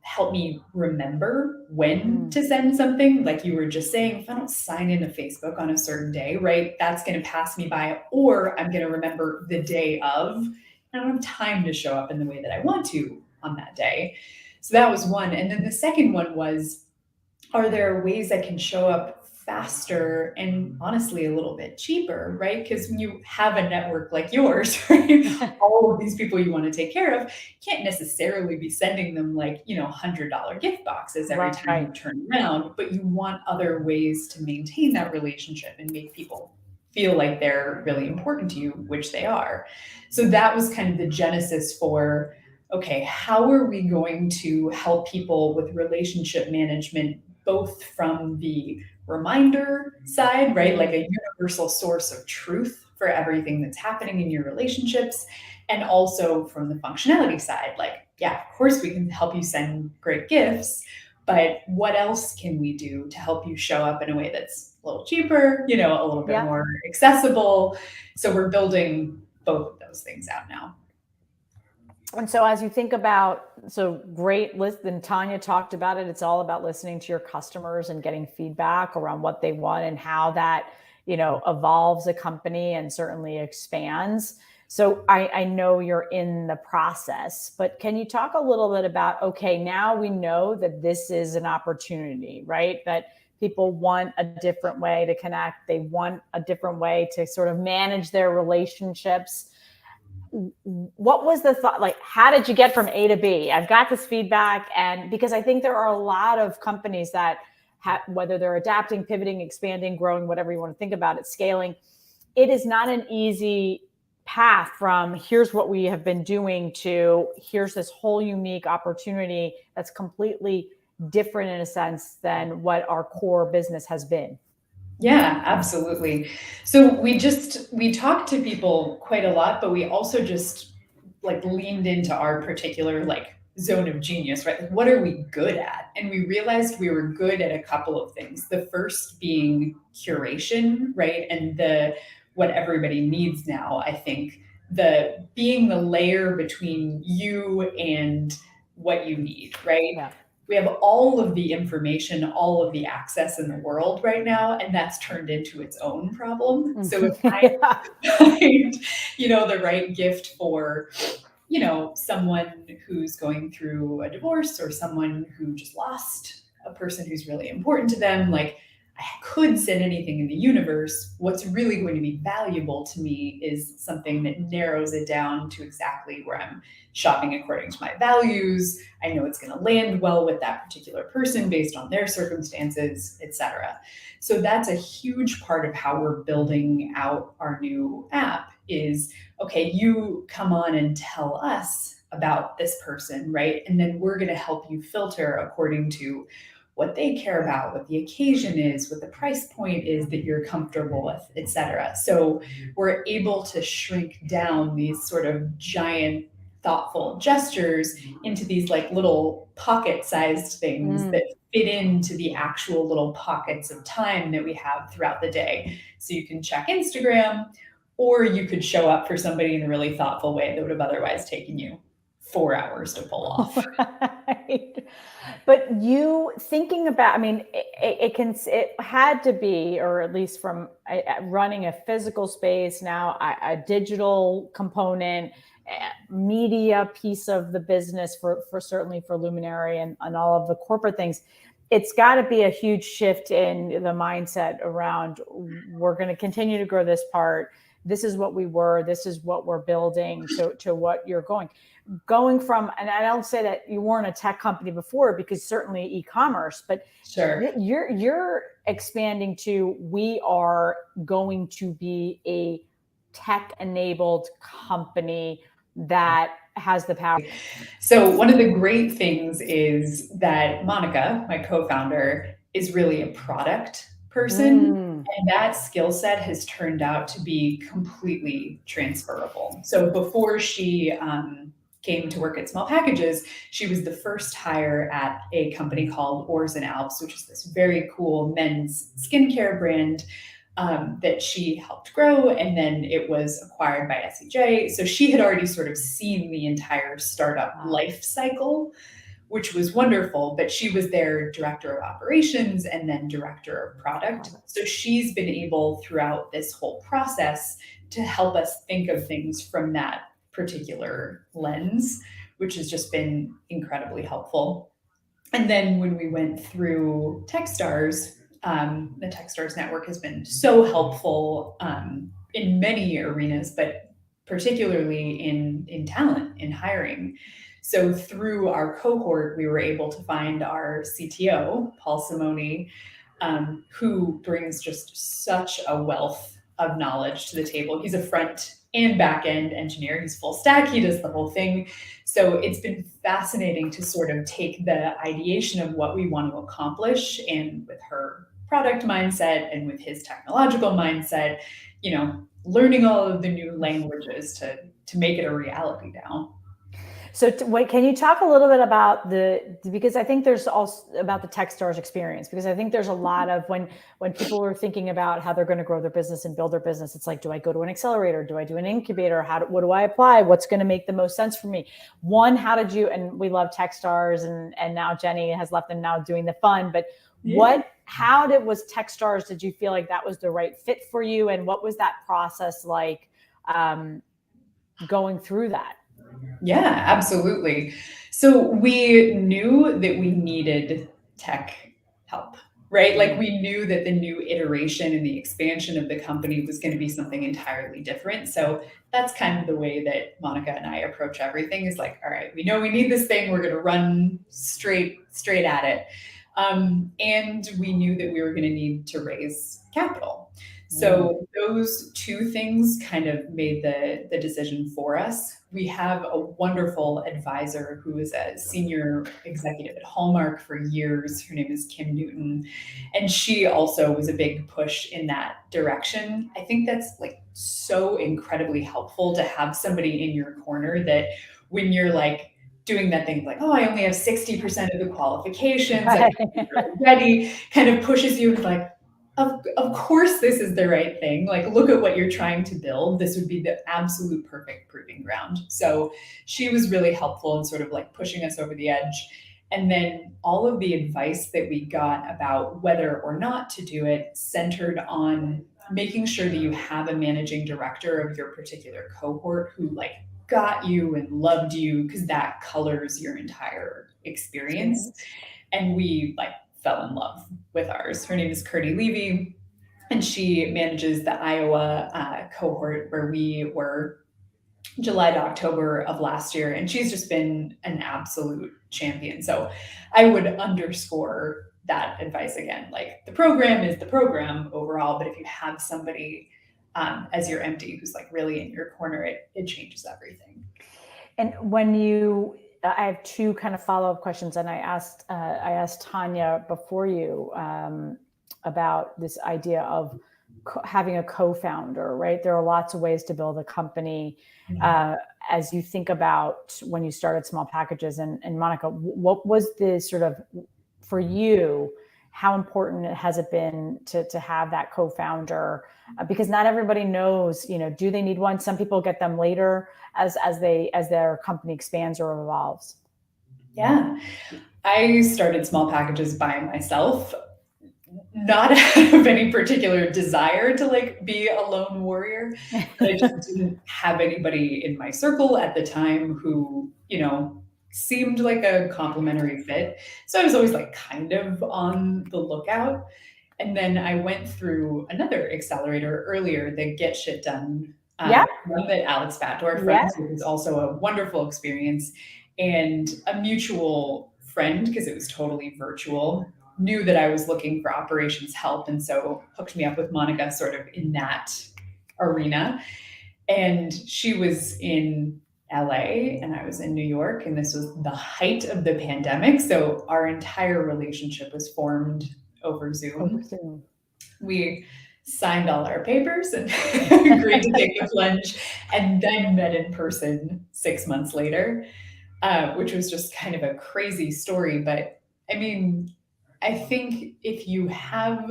help me remember when to send something. Like you were just saying, if I don't sign into Facebook on a certain day, right, that's going to pass me by, or I'm going to remember the day of. I don't have time to show up in the way that I want to on that day. So that was one. And then the second one was, are there ways I can show up faster and honestly a little bit cheaper, right? Because when you have a network like yours, right, all of these people you want to take care of, you can't necessarily be sending them like, $100 gift boxes every time you turn around, but you want other ways to maintain that relationship and make people feel like they're really important to you, which they are. So that was kind of the genesis for, okay, how are we going to help people with relationship management, both from the reminder side, right? Like a universal source of truth for everything that's happening in your relationships, and also from the functionality side. Like, yeah, of course we can help you send great gifts, but what else can we do to help you show up in a way that's a little cheaper, a little bit more accessible? So we're building both of those things out now. And so as you think about, so great list, and Tanya talked about it, it's all about listening to your customers and getting feedback around what they want and how that, evolves a company and certainly expands. So I know you're in the process, but can you talk a little bit about, okay, now we know that this is an opportunity, right? That people want a different way to connect. They want a different way to sort of manage their relationships. What was the thought? Like, how did you get from A to B? I've got this feedback, and because I think there are a lot of companies that whether they're adapting, pivoting, expanding, growing, whatever you want to think about it, scaling, it is not an easy path from here's what we have been doing to here's this whole unique opportunity that's completely different in a sense than what our core business has been. Yeah, absolutely. So we talked to people quite a lot, but we also just like leaned into our particular like zone of genius, right? Like, what are we good at? And we realized we were good at a couple of things. The first being curation, right? And what everybody needs now, I think, being the layer between you and what you need, right? Yeah. We have all of the information, all of the access in the world right now, and that's turned into its own problem. So if I find, the right gift for, someone who's going through a divorce or someone who just lost a person who's really important to them, like I could send anything in the universe. What's really going to be valuable to me is something that narrows it down to exactly where I'm shopping according to my values. I know it's going to land well with that particular person based on their circumstances, etc. So that's a huge part of how we're building out our new app is, okay, you come on and tell us about this person, right? And then we're going to help you filter according to what they care about, what the occasion is, what the price point is that you're comfortable with, etc. So we're able to shrink down these sort of giant, thoughtful gestures into these like little pocket-sized things that fit into the actual little pockets of time that we have throughout the day. So you can check Instagram, or you could show up for somebody in a really thoughtful way that would have otherwise taken you 4 hours to pull off. Right. But you thinking about, I mean, it had to be, or at least from running a physical space, now a digital component, media piece of the business for certainly for Luminary and all of the corporate things. it's got to be a huge shift in the mindset around, we're going to continue to grow this part. This is what we were, this is what we're building, to what you're going from. And I don't say that you weren't a tech company before, because certainly e-commerce, but Sure. you're expanding to, we are going to be a tech enabled company that has the power. So one of the great things is that Monica, my co-founder, is really a product person. And that skill set has turned out to be completely transferable. So before she came to work at Small Packages, she was the first hire at a company called Oars and Alps, which is this very cool men's skincare brand that she helped grow, and then it was acquired by SEJ. So she had already sort of seen the entire startup life cycle, which was wonderful, but she was their director of operations and then director of product. So she's been able throughout this whole process to help us think of things from that particular lens, which has just been incredibly helpful. And then when we went through Techstars, the Techstars network has been so helpful in many arenas, but particularly in talent, in hiring. So through our cohort, we were able to find our CTO, Paul Simoni, who brings just such a wealth of knowledge to the table. He's a front and back end engineer. He's full stack. He does the whole thing. So it's been fascinating to sort of take the ideation of what we want to accomplish, and with her product mindset and with his technological mindset, you know, learning all of the new languages to make it a reality now. So wait, can you talk a little bit about because I think there's also about the Techstars experience, because I think there's a lot of when people are thinking about how they're going to grow their business and build their business, it's like, do I go to an accelerator? Do I do an incubator? What do I apply? What's going to make the most sense for me? One, how did you, and we love Techstars, and now Jenny has left and now doing the fund, but was Techstars, did you feel like that was the right fit for you? And what was that process like going through that? Yeah, absolutely. So we knew that we needed tech help, right? Like we knew that the new iteration and the expansion of the company was going to be something entirely different. So that's kind of the way that Monica and I approach everything, is like, all right, we know we need this thing. We're going to run straight at it. And we knew that we were going to need to raise capital. So those two things kind of made the decision for us. We have a wonderful advisor who is a senior executive at Hallmark for years. Her name is Kim Newton. And she also was a big push in that direction. I think that's like so incredibly helpful to have somebody in your corner that when you're like doing that thing like, oh, I only have 60% of the qualifications, I'm ready, kind of pushes you like, of course this is the right thing. Like, look at what you're trying to build. This would be the absolute perfect proving ground. So she was really helpful in sort of like pushing us over the edge. And then all of the advice that we got about whether or not to do it centered on making sure that you have a managing director of your particular cohort who like got you and loved you, because that colors your entire experience. And we like fell in love with ours. Her name is Curdy Levy, and she manages the Iowa cohort where we were July to October of last year. And she's just been an absolute champion. So I would underscore that advice again. Like, the program is the program overall, but if you have somebody as your MD who's like really in your corner, it changes everything. And when I have two kind of follow-up questions, and I asked Tanya before you about this idea of having a co-founder, right? There are lots of ways to build a company. As you think about when you started Small Packages, and Monica, what was the sort of, for you, how important has it been to have that co-founder? Because not everybody knows, do they need one? Some people get them later as their company expands or evolves. Yeah. I started Small Packages by myself, not out of any particular desire to like be a lone warrior. But I just didn't have anybody in my circle at the time who, seemed like a complementary fit. So I was always like kind of on the lookout. And then I went through another accelerator earlier, the Get Shit Done Yeah. one that Alex Batdorf Yeah. runs, which was also a wonderful experience. And a mutual friend, because it was totally virtual, knew that I was looking for operations help. And so hooked me up with Monica sort of in that arena. And she was in LA and I was in New York, and this was the height of the pandemic. So our entire relationship was formed over Zoom. We signed all our papers and agreed to take the plunge, and then met in person 6 months later, which was just kind of a crazy story. But I mean, I think if you have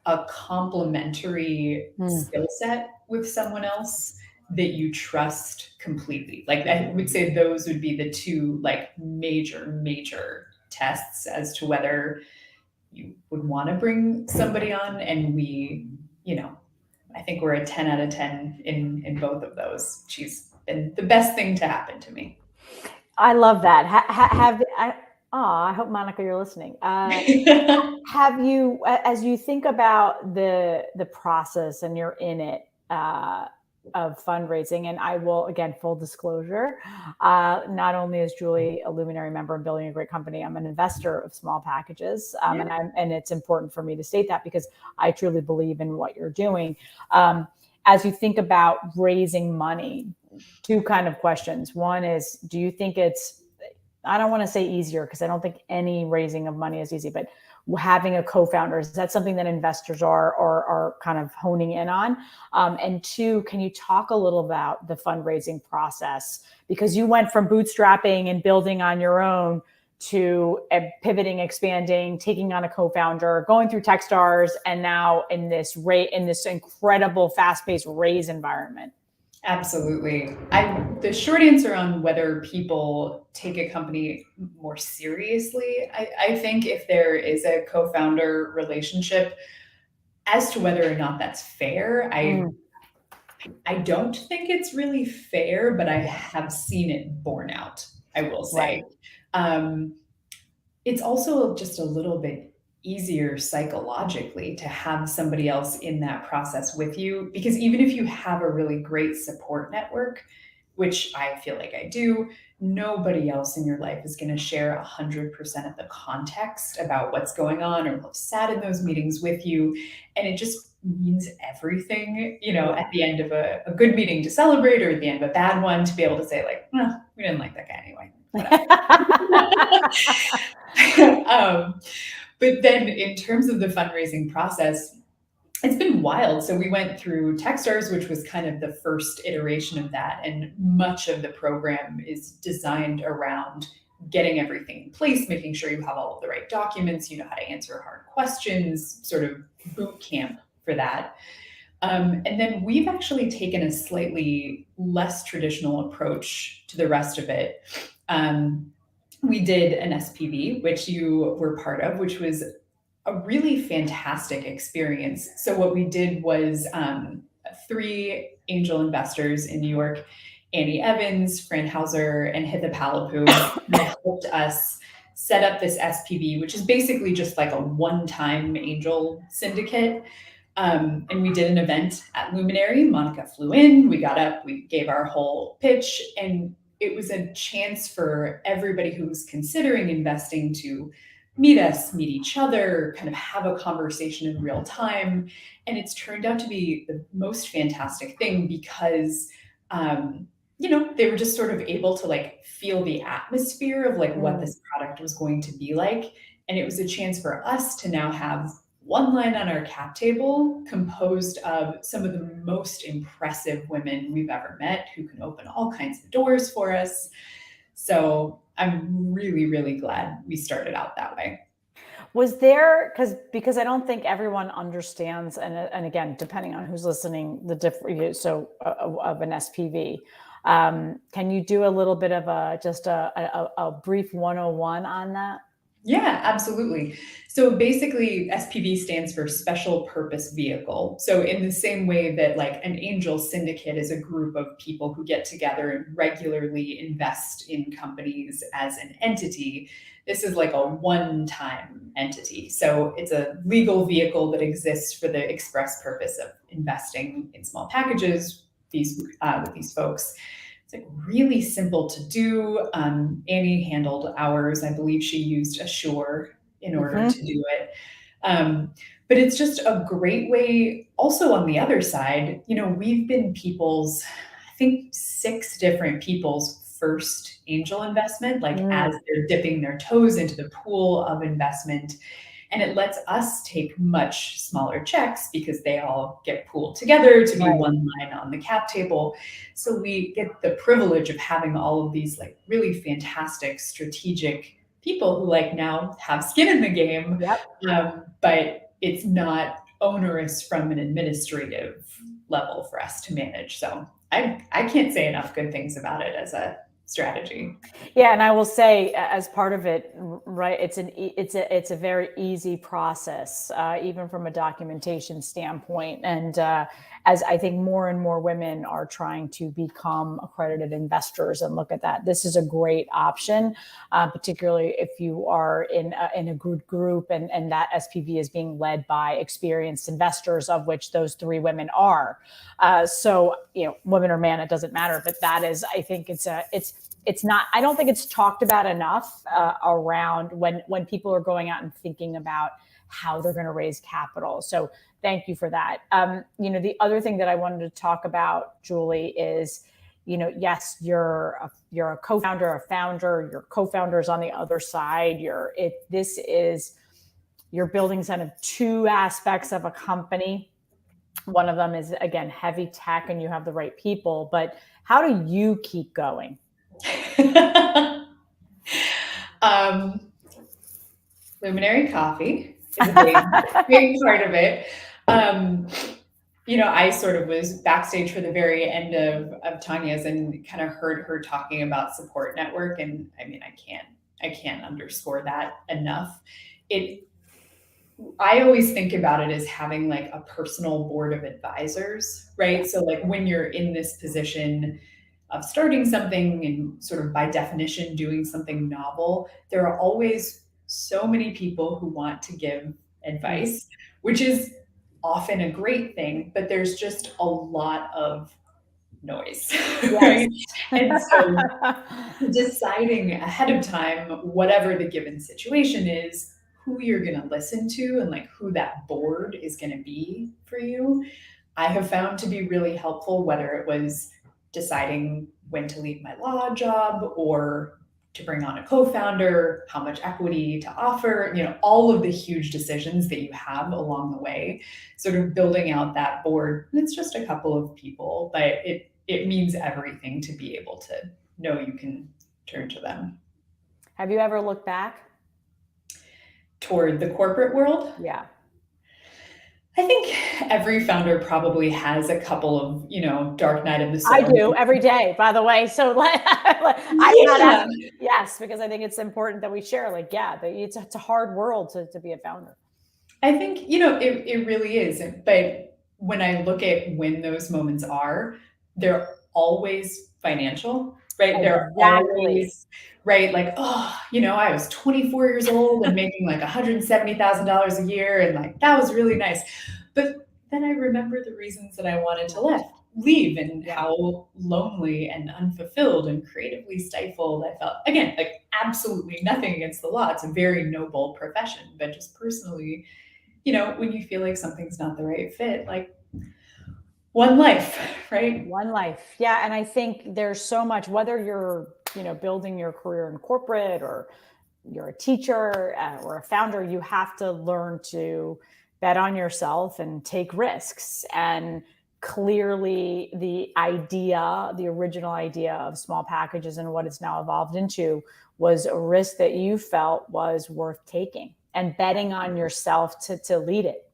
a complementary skill set with someone else that you trust completely, like I would say those would be the two like major tests as to whether you would want to bring somebody on. And we, you know, I think we're a 10 out of 10 in both of those. She's been the best thing to happen to me. I love that. I hope, Monica, you're listening. Have you, as you think about the process and you're in it, of fundraising, and I will, again, full disclosure, not only is Julie a Luminary member and building a great company, I'm an investor of small packages. And it's important for me to state that because I truly believe in what you're doing. As you think about raising money, two kind of questions. One is, do you think it's, I don't want to say easier because I don't think any raising of money is easy, but having a co-founder, is that something that investors are kind of honing in on? And two, can you talk a little about the fundraising process? Because you went from bootstrapping and building on your own to pivoting, expanding, taking on a co-founder, going through Techstars, and now in this incredible fast-paced raise environment. Absolutely. The short answer on whether people take a company more seriously, I think if there is a co-founder relationship, as to whether or not that's fair, I don't think it's really fair, but I have seen it borne out, I will say. Right. It's also just a little bit easier psychologically to have somebody else in that process with you, because even if you have a really great support network, which I feel like I do, nobody else in your life is going to share 100% of the context about what's going on or have sat in those meetings with you. And it just means everything, at the end of a good meeting to celebrate, or at the end of a bad one to be able to say like, we didn't like that guy anyway. But then in terms of the fundraising process, it's been wild. So we went through Techstars, which was kind of the first iteration of that. And much of the program is designed around getting everything in place, making sure you have all of the right documents, you know how to answer hard questions, sort of boot camp for that. And then we've actually taken a slightly less traditional approach to the rest of it. We did an SPV, which you were part of, which was a really fantastic experience. So what we did was 3 angel investors in New York, Annie Evans, Fran Hauser, and Hitha Palapu, helped us set up this SPV, which is basically just like a one-time angel syndicate. And we did an event at Luminary. Monica flew in, we got up, we gave our whole pitch, and it was a chance for everybody who was considering investing to meet us, meet each other, kind of have a conversation in real time. And it's turned out to be the most fantastic thing because, they were just sort of able to like feel the atmosphere of like what this product was going to be like. And it was a chance for us to now have one line on our cap table composed of some of the most impressive women we've ever met who can open all kinds of doors for us. So I'm really, really glad we started out that way. Was there, because I don't think everyone understands, and again, depending on who's listening, the different, of an SPV. Can you do a little bit of a brief 101 on that? Yeah, absolutely. So basically, SPV stands for Special Purpose Vehicle. So, in the same way that like an angel syndicate is a group of people who get together and regularly invest in companies as an entity, this is like a one time entity. So, it's a legal vehicle that exists for the express purpose of investing in small packages with these folks. It's like really simple to do. Annie handled ours. I believe she used Assure in order Mhm. to do it. Um, but it's just a great way. Also, on the other side, we've been people's, I think, 6 different people's first angel investment, like Mm, as they're dipping their toes into the pool of investment. And it lets us take much smaller checks because they all get pooled together to be right. one line on the cap table. So we get the privilege of having all of these like really fantastic strategic people who like now have skin in the game, Yep. but it's not onerous from an administrative level for us to manage. So I can't say enough good things about it as a strategy. Yeah, and I will say, as part of it, right? It's a very easy process, even from a documentation standpoint. And as I think more and more women are trying to become accredited investors and look at that, this is a great option, particularly if you are in a good group and that SPV is being led by experienced investors, of which those 3 women are. So woman or man, it doesn't matter. But that is, I think it's not, I don't think it's talked about enough around when people are going out and thinking about how they're going to raise capital. So thank you for that. The other thing that I wanted to talk about, Julie, is yes, you're a co-founder, a founder, your co-founders on the other side. You're building kind of 2 aspects of a company. One of them is, again, heavy tech, and you have the right people. But how do you keep going? um, Luminary coffee is a big part of it. Um, I sort of was backstage for the very end of Tanya's and kind of heard her talking about support network. And I mean, I can't underscore that enough. It, I always think about it as having like a personal board of advisors, right? So like when you're in this position of starting something and sort of by definition doing something novel, there are always so many people who want to give Mm. advice, which is often a great thing, but there's just a lot of noise, right? Yes. And so deciding ahead of time, whatever the given situation is, who you're going to listen to and like who that board is going to be for you, I have found to be really helpful, whether it was deciding when to leave my law job or to bring on a co-founder, how much equity to offer, all of the huge decisions that you have along the way, sort of building out that board. It's just a couple of people, but it means everything to be able to know you can turn to them. Have you ever looked back? Toward the corporate world, Yeah. I think every founder probably has a couple of, dark night of the I soul. do every day, by the way. So I'm not Yeah, asking. Yes, because I think it's important that we share. Like, yeah, it's a hard world to be a founder. I think, it really is. But when I look at when those moments are, they're always financial, right? They're Exactly. always, right? Like, oh, I was 24 years old and making like $170,000 a year. And like, that was really nice. But then I remember the reasons that I wanted to leave and Yeah. how lonely and unfulfilled and creatively stifled I felt. Again, like absolutely nothing against the law. It's a very noble profession, but just personally, when you feel like something's not the right fit, like one life, right? One life. Yeah. And I think there's so much, whether you're, building your career in corporate or you're a teacher or a founder, you have to learn to bet on yourself and take risks. And clearly, the original idea of small packages and what it's now evolved into was a risk that you felt was worth taking and betting on yourself to lead it.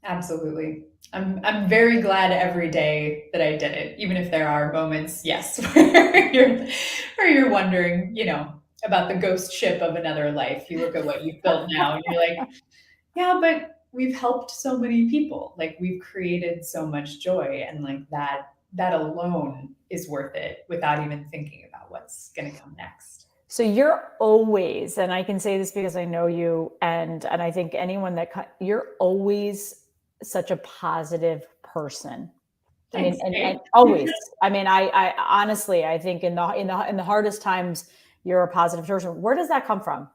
Absolutely. I'm very glad every day that I did it, even if there are moments, yes, where you're wondering, about the ghost ship of another life. You look at what you've built now and you're like, yeah, but we've helped so many people. Like we've created so much joy, and like that alone is worth it without even thinking about what's going to come next. So you're always, and I can say this because I know you, and I think anyone you're always such a positive person. Thanks, I mean, Kate. and always. I mean, I honestly, I think in the hardest times, you're a positive person. Where does that come from?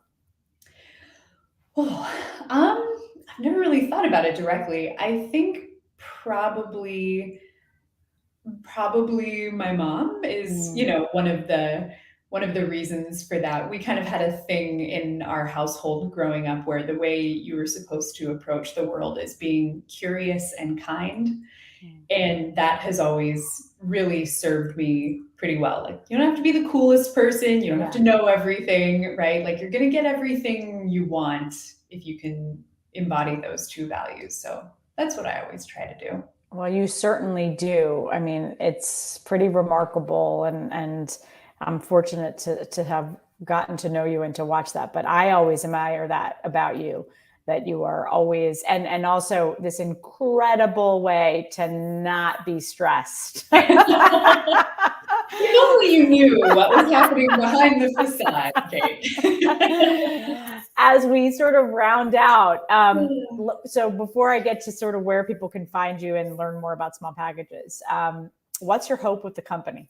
Oh, I've never really thought about it directly. I think probably my mom is, one of the reasons for that. We kind of had a thing in our household growing up where the way you were supposed to approach the world is being curious and kind. And that has always really served me pretty well. Like, you don't have to be the coolest person, you don't have to know everything, right? Like, you're going to get everything you want if you can embody those two values. So that's what I always try to do. Well, you certainly do. I mean, it's pretty remarkable, and I'm fortunate to have gotten to know you and to watch that. But I always admire that about you, that you are always, and also this incredible way to not be stressed. If only you knew what was happening behind the facade, Kate. As we sort of round out, so before I get to sort of where people can find you and learn more about Small Packages, what's your hope with the company?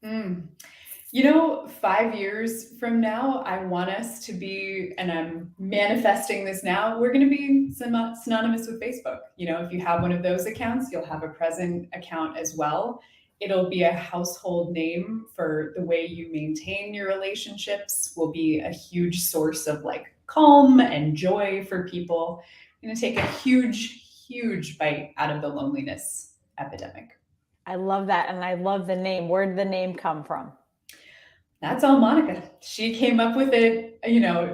5 years from now, I want us to be, and I'm manifesting this now, we're going to be synonymous with Facebook. If you have one of those accounts, you'll have a present account as well. It'll be a household name for the way you maintain your relationships, will be a huge source of like calm and joy for people. I'm going to take a huge, huge bite out of the loneliness epidemic. I love that. And I love the name. Where did the name come from? That's all Monica. She came up with it,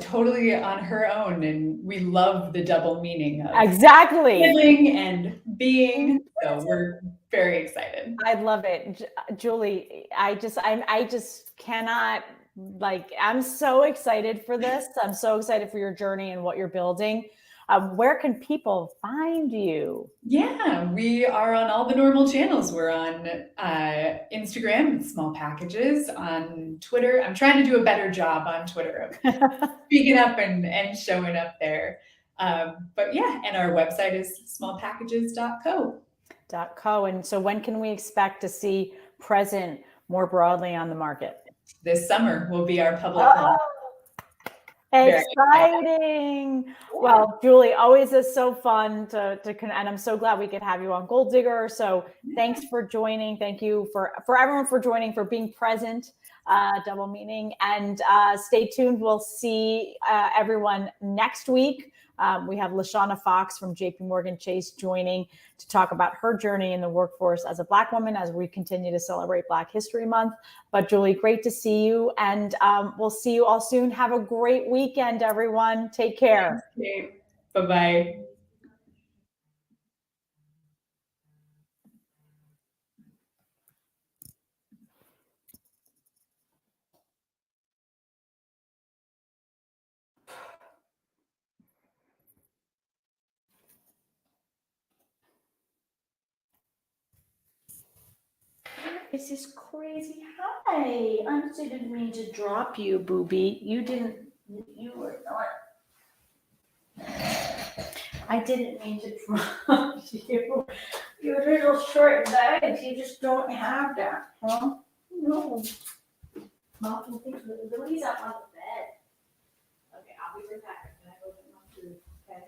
totally on her own. And we love the double meaning of exactly living and being. So we're very excited. I love it. Julie, I just cannot, I'm so excited for this. I'm so excited for your journey and what you're building. Where can people find you? Yeah, we are on all the normal channels. We're on Instagram, Small Packages, on Twitter. I'm trying to do a better job on Twitter of speaking up and showing up there. But yeah, and our website is smallpackages.co. And so when can we expect to see Present more broadly on the market? This summer will be our public launch. Exciting. Well, Julie, always is so fun to and I'm so glad we could have you on Goaldigger. So thanks for joining. Thank you for everyone for joining, for being present, double meaning, and stay tuned. We'll see everyone next week. We have Lashana Fox from JP Morgan Chase joining to talk about her journey in the workforce as a Black woman as we continue to celebrate Black History Month. But Julie, great to see you. And we'll see you all soon. Have a great weekend, everyone. Take care. Bye-bye. This is crazy. Hi. I didn't mean to drop you, booby. You were not. I didn't mean to drop you. Your little short legs, you just don't have that, huh? No. Mom thinks Lily's up on the bed. Okay, I'll be right back. I'm gonna go get my food, okay?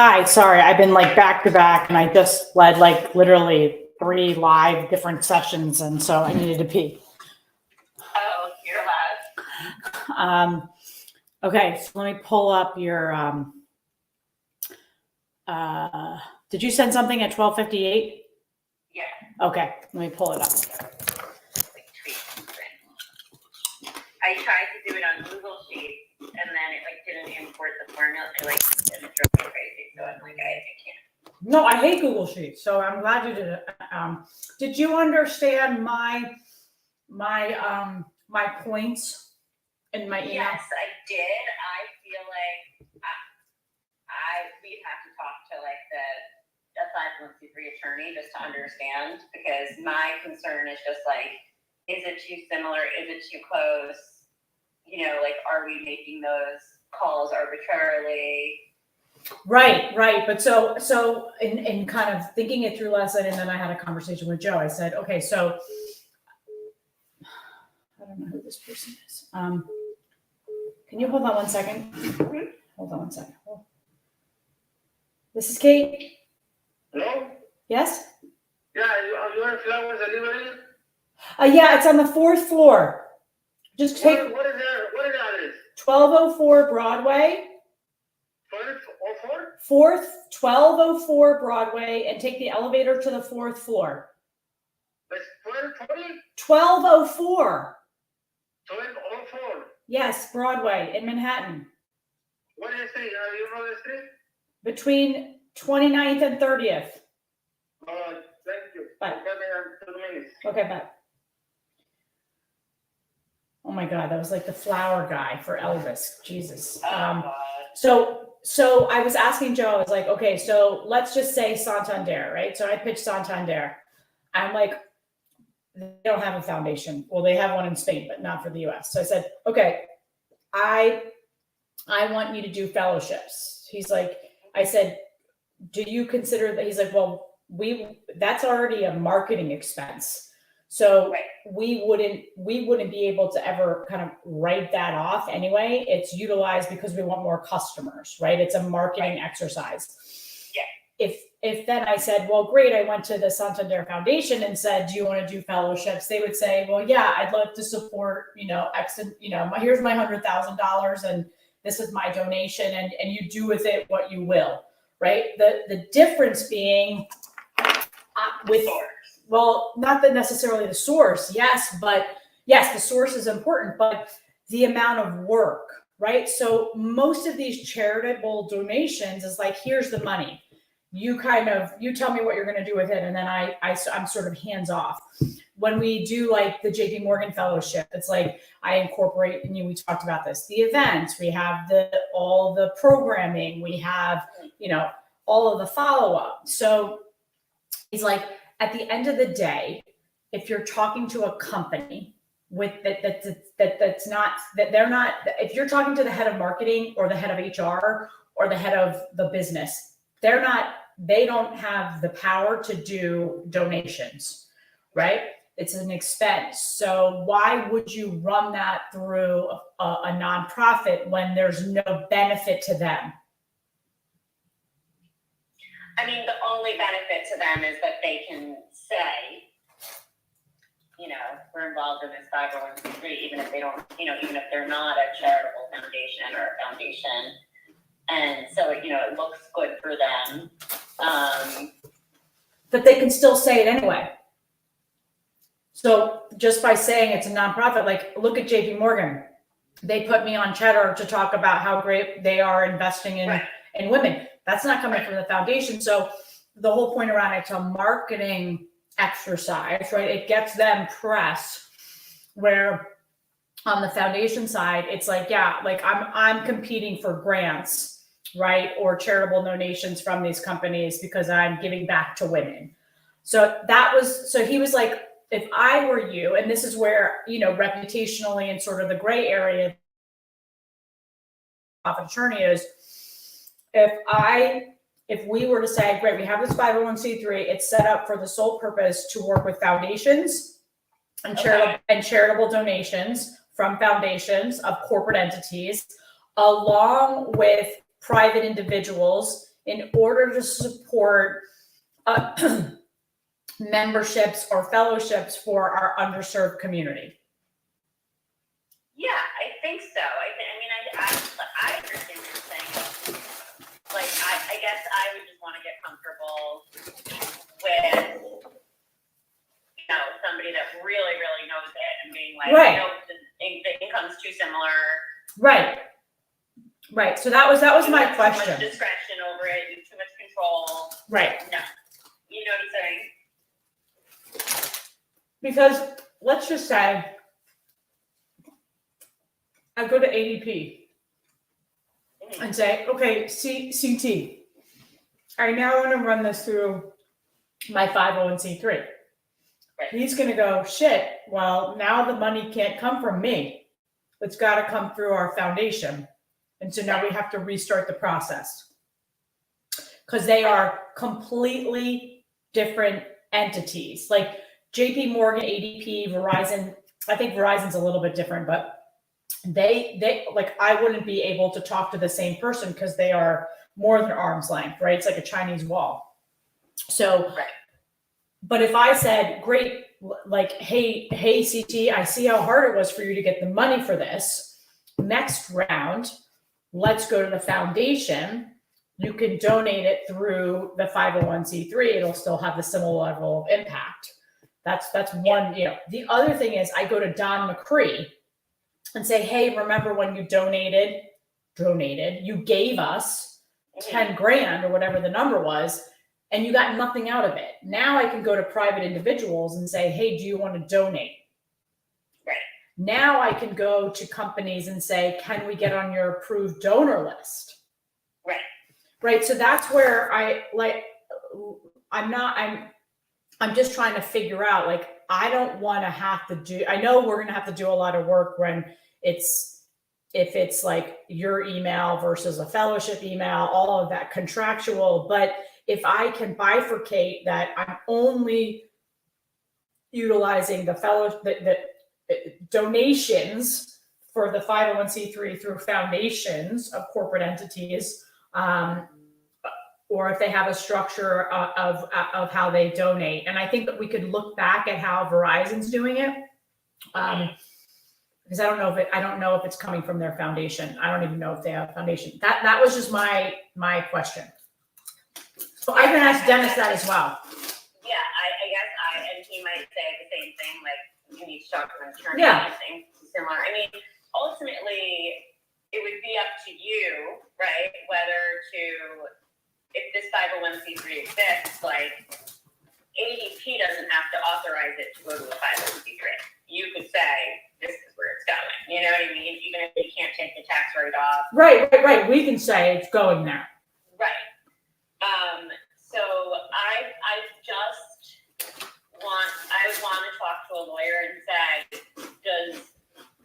Hi, sorry, I've been like back to back and I just led like literally 3 live different sessions and so I needed to pee. Oh, you're live. Okay, so let me pull up your, did you send something at 12:58? Yeah. Okay, let me pull it up. Like tweets. I tried to do it on Google Sheets and then it like didn't import the formula. It like and it drove me crazy. So I'm like, I can't. No, I hate Google Sheets, so I'm glad you did it. Did you understand my points in my email? Yes, I did. I feel like we'd have to talk to like the 501c3 attorney just to understand, because my concern is just like, is it too similar? Is it too close? You know, like, are we making those calls arbitrarily? Right. But so in kind of thinking it through last night, and then I had a conversation with Joe. I said, okay, so I don't know who this person is. Can you hold on 1 second? Hold on 1 second. This is Kate. Hello? Yes? Yeah, you want flowers delivery? Yeah, it's on the 4th floor. Just take What is that? What is that? 1204 Broadway. First or fourth? 1204 Broadway, and take the elevator to the 4th floor. That's 1240? 1204. 1204. Yes, Broadway in Manhattan. What is the street? You know the street? Between 29th and 30th. Thank you. Bye. I'm coming in 2 minutes. Okay, bye. Oh my God, that was like the flower guy for Elvis. Jesus. Oh, God. So I was asking Joe, I was like, okay, so let's just say Santander, right? So I pitched Santander. I'm like, they don't have a foundation. Well, they have one in Spain, but not for the US. So I said, okay, I want you to do fellowships. He's like, I said, do you consider that? He's like, well, that's already a marketing expense. So Right. we wouldn't be able to ever kind of write that off anyway. It's utilized because we want more customers, right? It's a marketing exercise. Yeah. If then I said, well, great, I went to the Santander Foundation and said, do you want to do fellowships? They would say, well, yeah, I'd love to support, X and, here's my $100,000 and this is my donation, and you do with it what you will, right? The difference being well, not that necessarily the source, yes, but yes, the source is important, but the amount of work, right? So most of these charitable donations is like, here's the money. You tell me what you're going to do with it. And then I'm sort of hands off. When we do like the JP Morgan fellowship, it's like I incorporate, and we talked about this, the events, we have all the programming, we have, all of the follow-up. So it's like, at the end of the day, if you're talking to a company with that's not, that they're not, if you're talking to the head of marketing or the head of HR or the head of the business, they don't have the power to do donations, right? It's an expense. So why would you run that through a nonprofit when there's no benefit to them? I mean, the only benefit to them is that they can say, we're involved in this 501c3, even if they don't, even if they're not a charitable foundation or a foundation. And so, it looks good for them. But they can still say it anyway. So just by saying it's a nonprofit, like look at JP Morgan. They put me on Cheddar to talk about how great they are investing in women. That's not coming from the foundation. So the whole point around it's a marketing exercise, right? It gets them press, where on the foundation side, it's like, yeah, like I'm competing for grants, right? Or charitable donations from these companies because I'm giving back to women. So he was like, if I were you, and this is where, reputationally and sort of the gray area of an attorney is, if we were to say, great, we have this 501c3, it's set up for the sole purpose to work with foundations and charitable donations from foundations of corporate entities, along with private individuals in order to support memberships or fellowships for our underserved community. Yeah, I think so. I understand what you're saying. Like, I guess I would just want to get comfortable with, somebody that really, really knows it and being like, Right. The income's too similar. Right. Right. So that was my question. Too much discretion over it. You have too much control. Right. No. You know what I'm saying? Because let's just say I go to ADP and say, okay, CT, I now want to run this through my 501c3. Right. He's going to go, shit, well, now the money can't come from me. It's got to come through our foundation. And so now we have to restart the process because they are completely different entities. Like JP Morgan, ADP, Verizon. I think Verizon's a little bit different, but they like, I wouldn't be able to talk to the same person because they are more than arm's length, right? It's like a Chinese wall. So, Right. But if I said, great, like, hey, CT, I see how hard it was for you to get the money for this. Next round, let's go to the foundation. You can donate it through the 501c3. It'll still have the similar level of impact. That's one, The other thing is I go to Don McCree and say, hey, remember when you donated, you gave us 10 grand or whatever the number was, and you got nothing out of it. Now I can go to private individuals and say, hey, do you want to donate? Right. Now I can go to companies and say, can we get on your approved donor list? Right. Right. So that's where I'm just trying to figure out, like, I don't want to have to do, I know we're going to have to do a lot of work when if it's like your email versus a fellowship email, all of that contractual, but if I can bifurcate that I'm only utilizing the donations for the 501c3 through foundations of corporate entities, or if they have a structure of how they donate. And I think that we could look back at how Verizon's doing it. Because I don't know if it's coming from their foundation. I don't even know if they have a foundation. That was just my question. So I can ask Dennis that as well. Yeah, I guess and he might say the same thing, like, you need to talk to an attorney. Yeah. Something similar. I mean, ultimately, it would be up to you, right, whether if this 501c3 exists, like, ADP doesn't have to authorize it to go to a 501c3. You could say, this is where it's going. You know what I mean? Even if you can't take the tax write-off. Right. We can say it's going there. Right. So I want to talk to a lawyer and say, does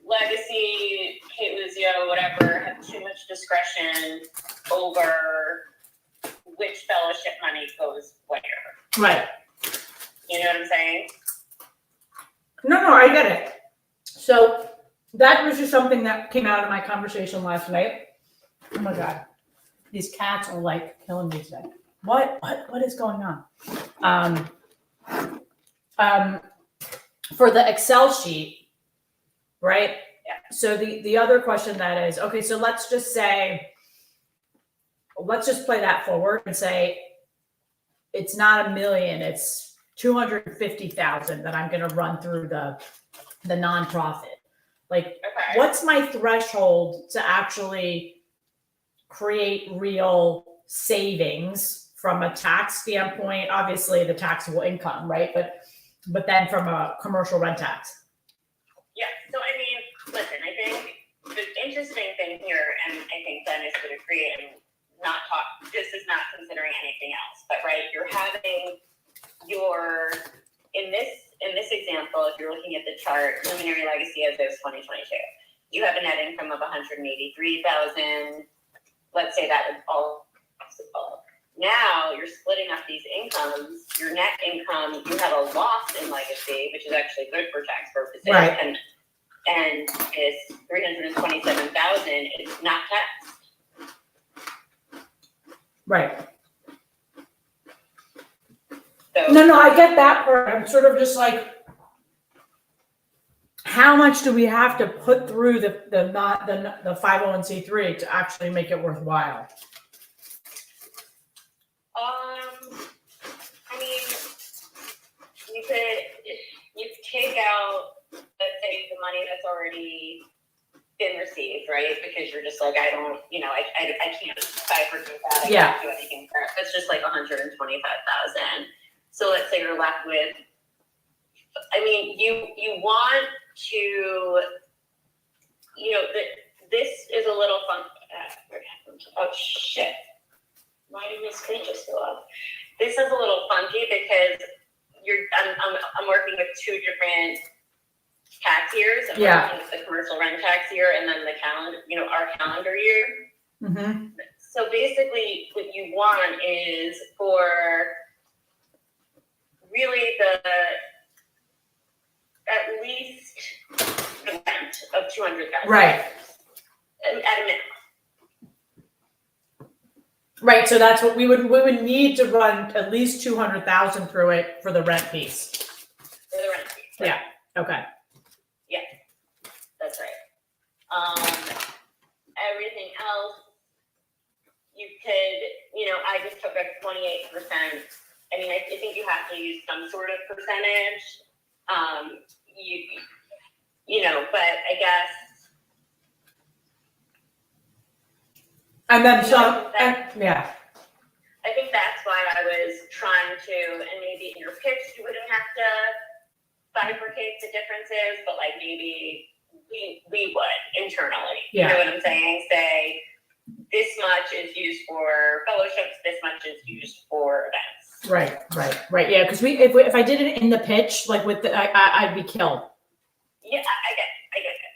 Legacy, Kate Luzio, whatever, have too much discretion over which fellowship money goes where? Right. You know what I'm saying? No, I get it. So that was just something that came out of my conversation last night. Oh my God. These cats are like killing me today. What is going on? For the Excel sheet, right? Yeah. So the other question that is, okay, so let's just play that forward and say it's not $1 million, it's 250,000 that I'm going to run through the nonprofit. Like, Okay. What's my threshold to actually create real savings from a tax standpoint? Obviously, the taxable income, right? But then from a commercial rent tax. Yeah. So I mean, listen, I think the interesting thing here, and I think Dennis would agree, and this is not considering anything else, but right, you're having in this example, if you're looking at the chart, Luminary Legacy as of 2022, you have a net income of 183,000. Let's say that was all possible. Now you're splitting up these incomes. Your net income, you have a loss in Legacy, which is actually good for tax purposes, Right. and it's 327,000. It's not taxed. Right. So No, I get that part. I'm sort of just like, how much do we have to put through the 501c3 to actually make it worthwhile? I mean, you take out, let's say, the money that's already been received, right? Because you're just like, I don't, I can't bifurcate that. I Yeah. can't do anything for it. That's just like 125,000. So let's say you're left with, I mean, you want to, this is a little fun. Oh shit! Why did my screen just go up? This is a little funky because I'm working with two different tax years. I'm working with the commercial rent tax year and then the calendar, our calendar year. Mm-hmm. So basically, what you want is for really at least the rent of $200,000. Right. At a minimum. Right. So that's what we would need to run at least 200,000 through it for the rent piece. For the rent piece. Right? Yeah. Okay. That's right. Everything else, you could, I just took a 28%. I mean, I think you have to use some sort of percentage. But I guess. And then I think that's why I was trying to, and maybe in your pitch you wouldn't have to bifurcate the differences, but like maybe we would internally. Yeah. You know what I'm saying? Say this much is used for fellowships, this much is used for events. Right. Yeah, because if I did it in the pitch, like with I'd be killed. Yeah, I get it.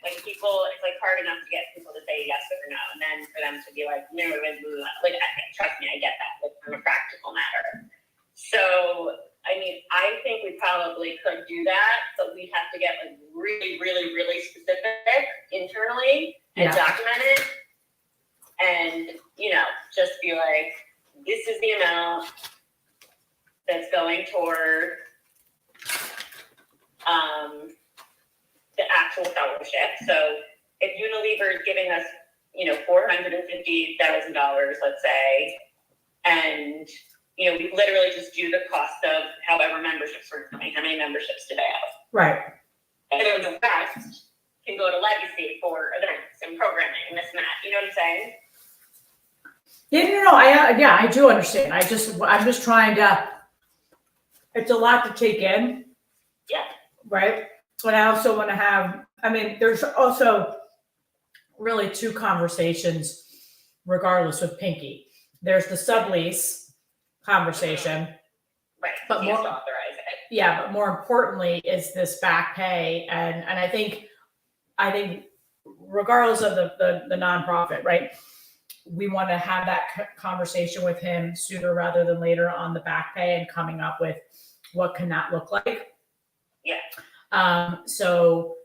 Like people, it's like hard enough to get people to say yes or no, and then for them to be like, no, trust me, I get that. Like from a practical matter. So, I mean, I think we probably could do that, but we have to get like really, really, really specific internally and document it, and just be like, this is the amount that's going toward the actual fellowship. So if Unilever is giving us, $450,000, let's say, and we literally just do the cost of however memberships we're doing. How many memberships do they have? Right. And then the rest can go to legacy for events and programming and this and that. You know what I'm saying? Yeah, no, I do understand. I'm just trying to. It's a lot to take in. Yeah. Right. But I also want to have. I mean, there's also really two conversations, regardless with Pinky. There's the sublease conversation. Right. But You more can't authorize it. Yeah, but more importantly is this back pay, and I think regardless of the nonprofit, right? We want to have that conversation with him sooner rather than later on the back pay and coming up with what can that look like. Yeah. So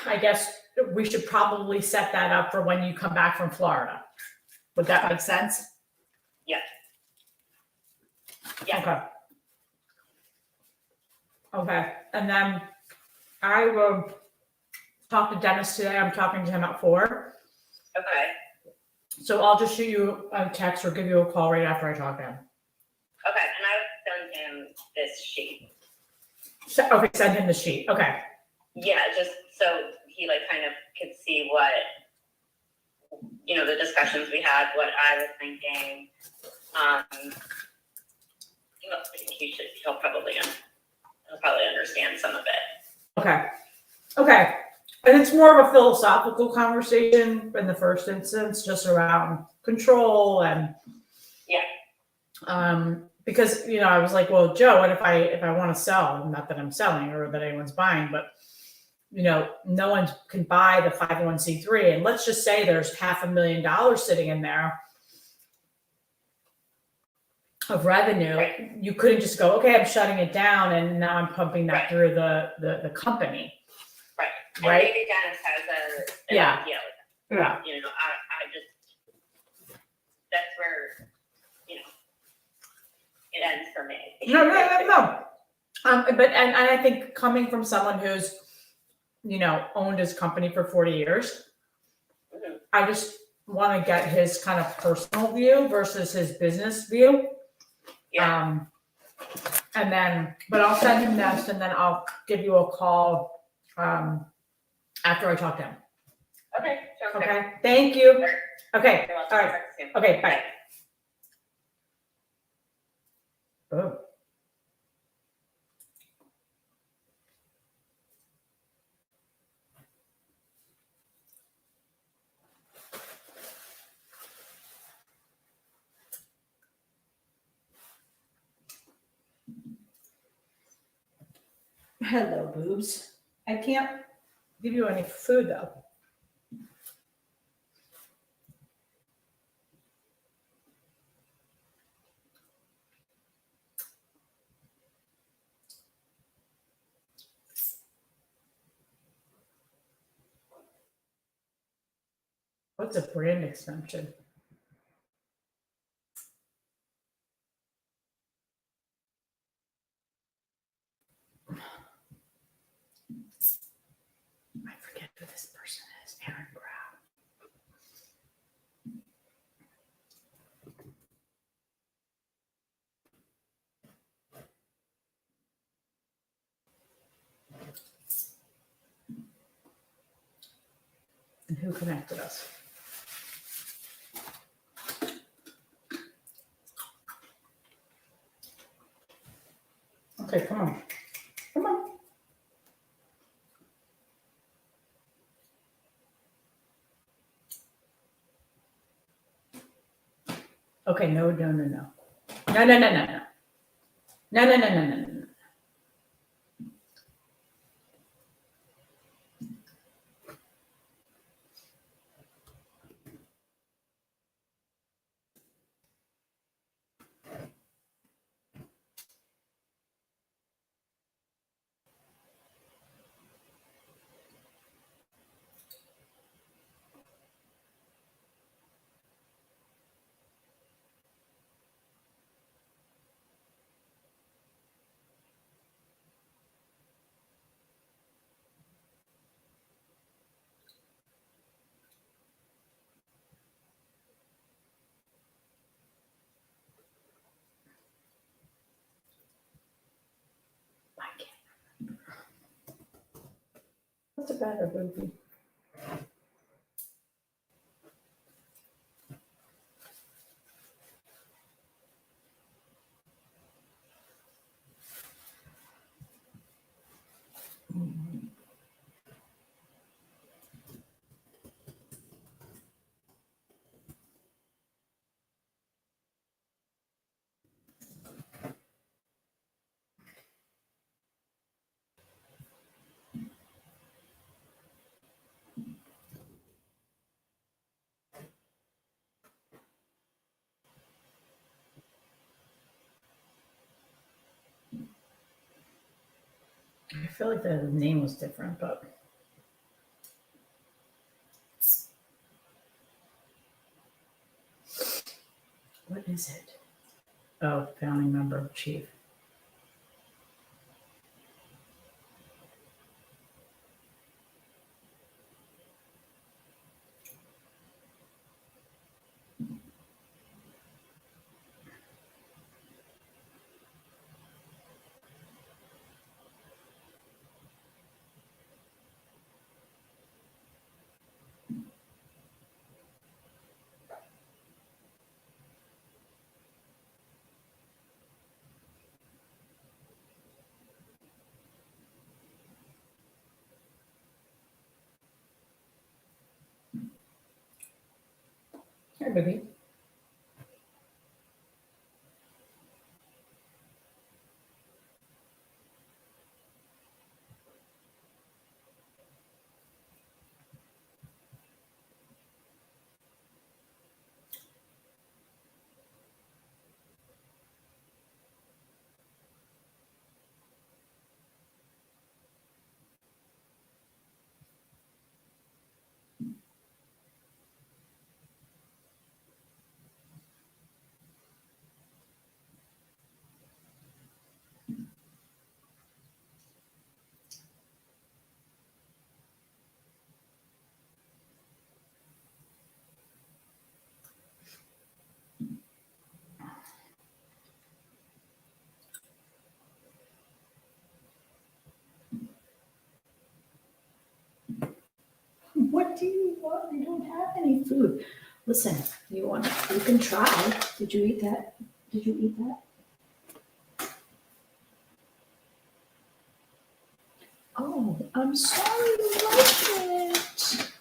I guess we should probably set that up for when you come back from Florida. Would that make sense? Yeah. Yeah. Okay. And then I will talk to Dennis today. I'm talking to him at 4. Okay. So I'll just shoot you a text or give you a call right after I talk to him. Okay. And I would send him this sheet. Okay, send him the sheet. Okay. Yeah, just so he kind of could see what, the discussions we had, what I was thinking. He'll probably understand some of it. Okay. And it's more of a philosophical conversation in the first instance, just around control and because I was like, well, Joe, what if I want to sell? Not that I'm selling or that anyone's buying, but no one can buy the 501c3, and let's just say there's $500,000 sitting in there of revenue. Right. You couldn't just go, okay, I'm shutting it down, and now I'm pumping that through the company. Right. And Right. maybe Dennis has an Yeah. idea. Yeah. I just, that's where, it ends for me. No. But I think coming from someone who's, owned his company for 40 years, Mhm. I just want to get his kind of personal view versus his business view. Yeah. But I'll send him this and then I'll give you a call, after I talk to him. Okay, sounds good. Okay, thank you. Sure. Okay, You're all welcome. right. Talk soon. Okay, bye. Boom. Hello, boobs. I can't give you any food though. What's a brand extension? I forget who this person is. Aaron Brown. And who connected us? Okay, come on. Come on. Okay, no. No. No. I can't. What's a better movie? I feel like the name was different, but what is it? Oh, founding member, chief. Hey, baby. Martini, what? I don't have any food. Listen, you can try. Did you eat that? Did you eat that? Oh, I'm sorry you like it.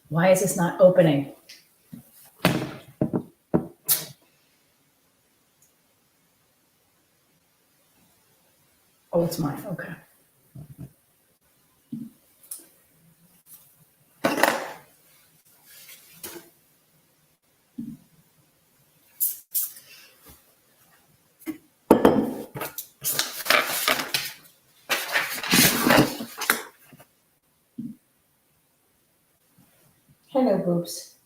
Why is this not opening? Oh, it's mine. Okay. Hello, boobs.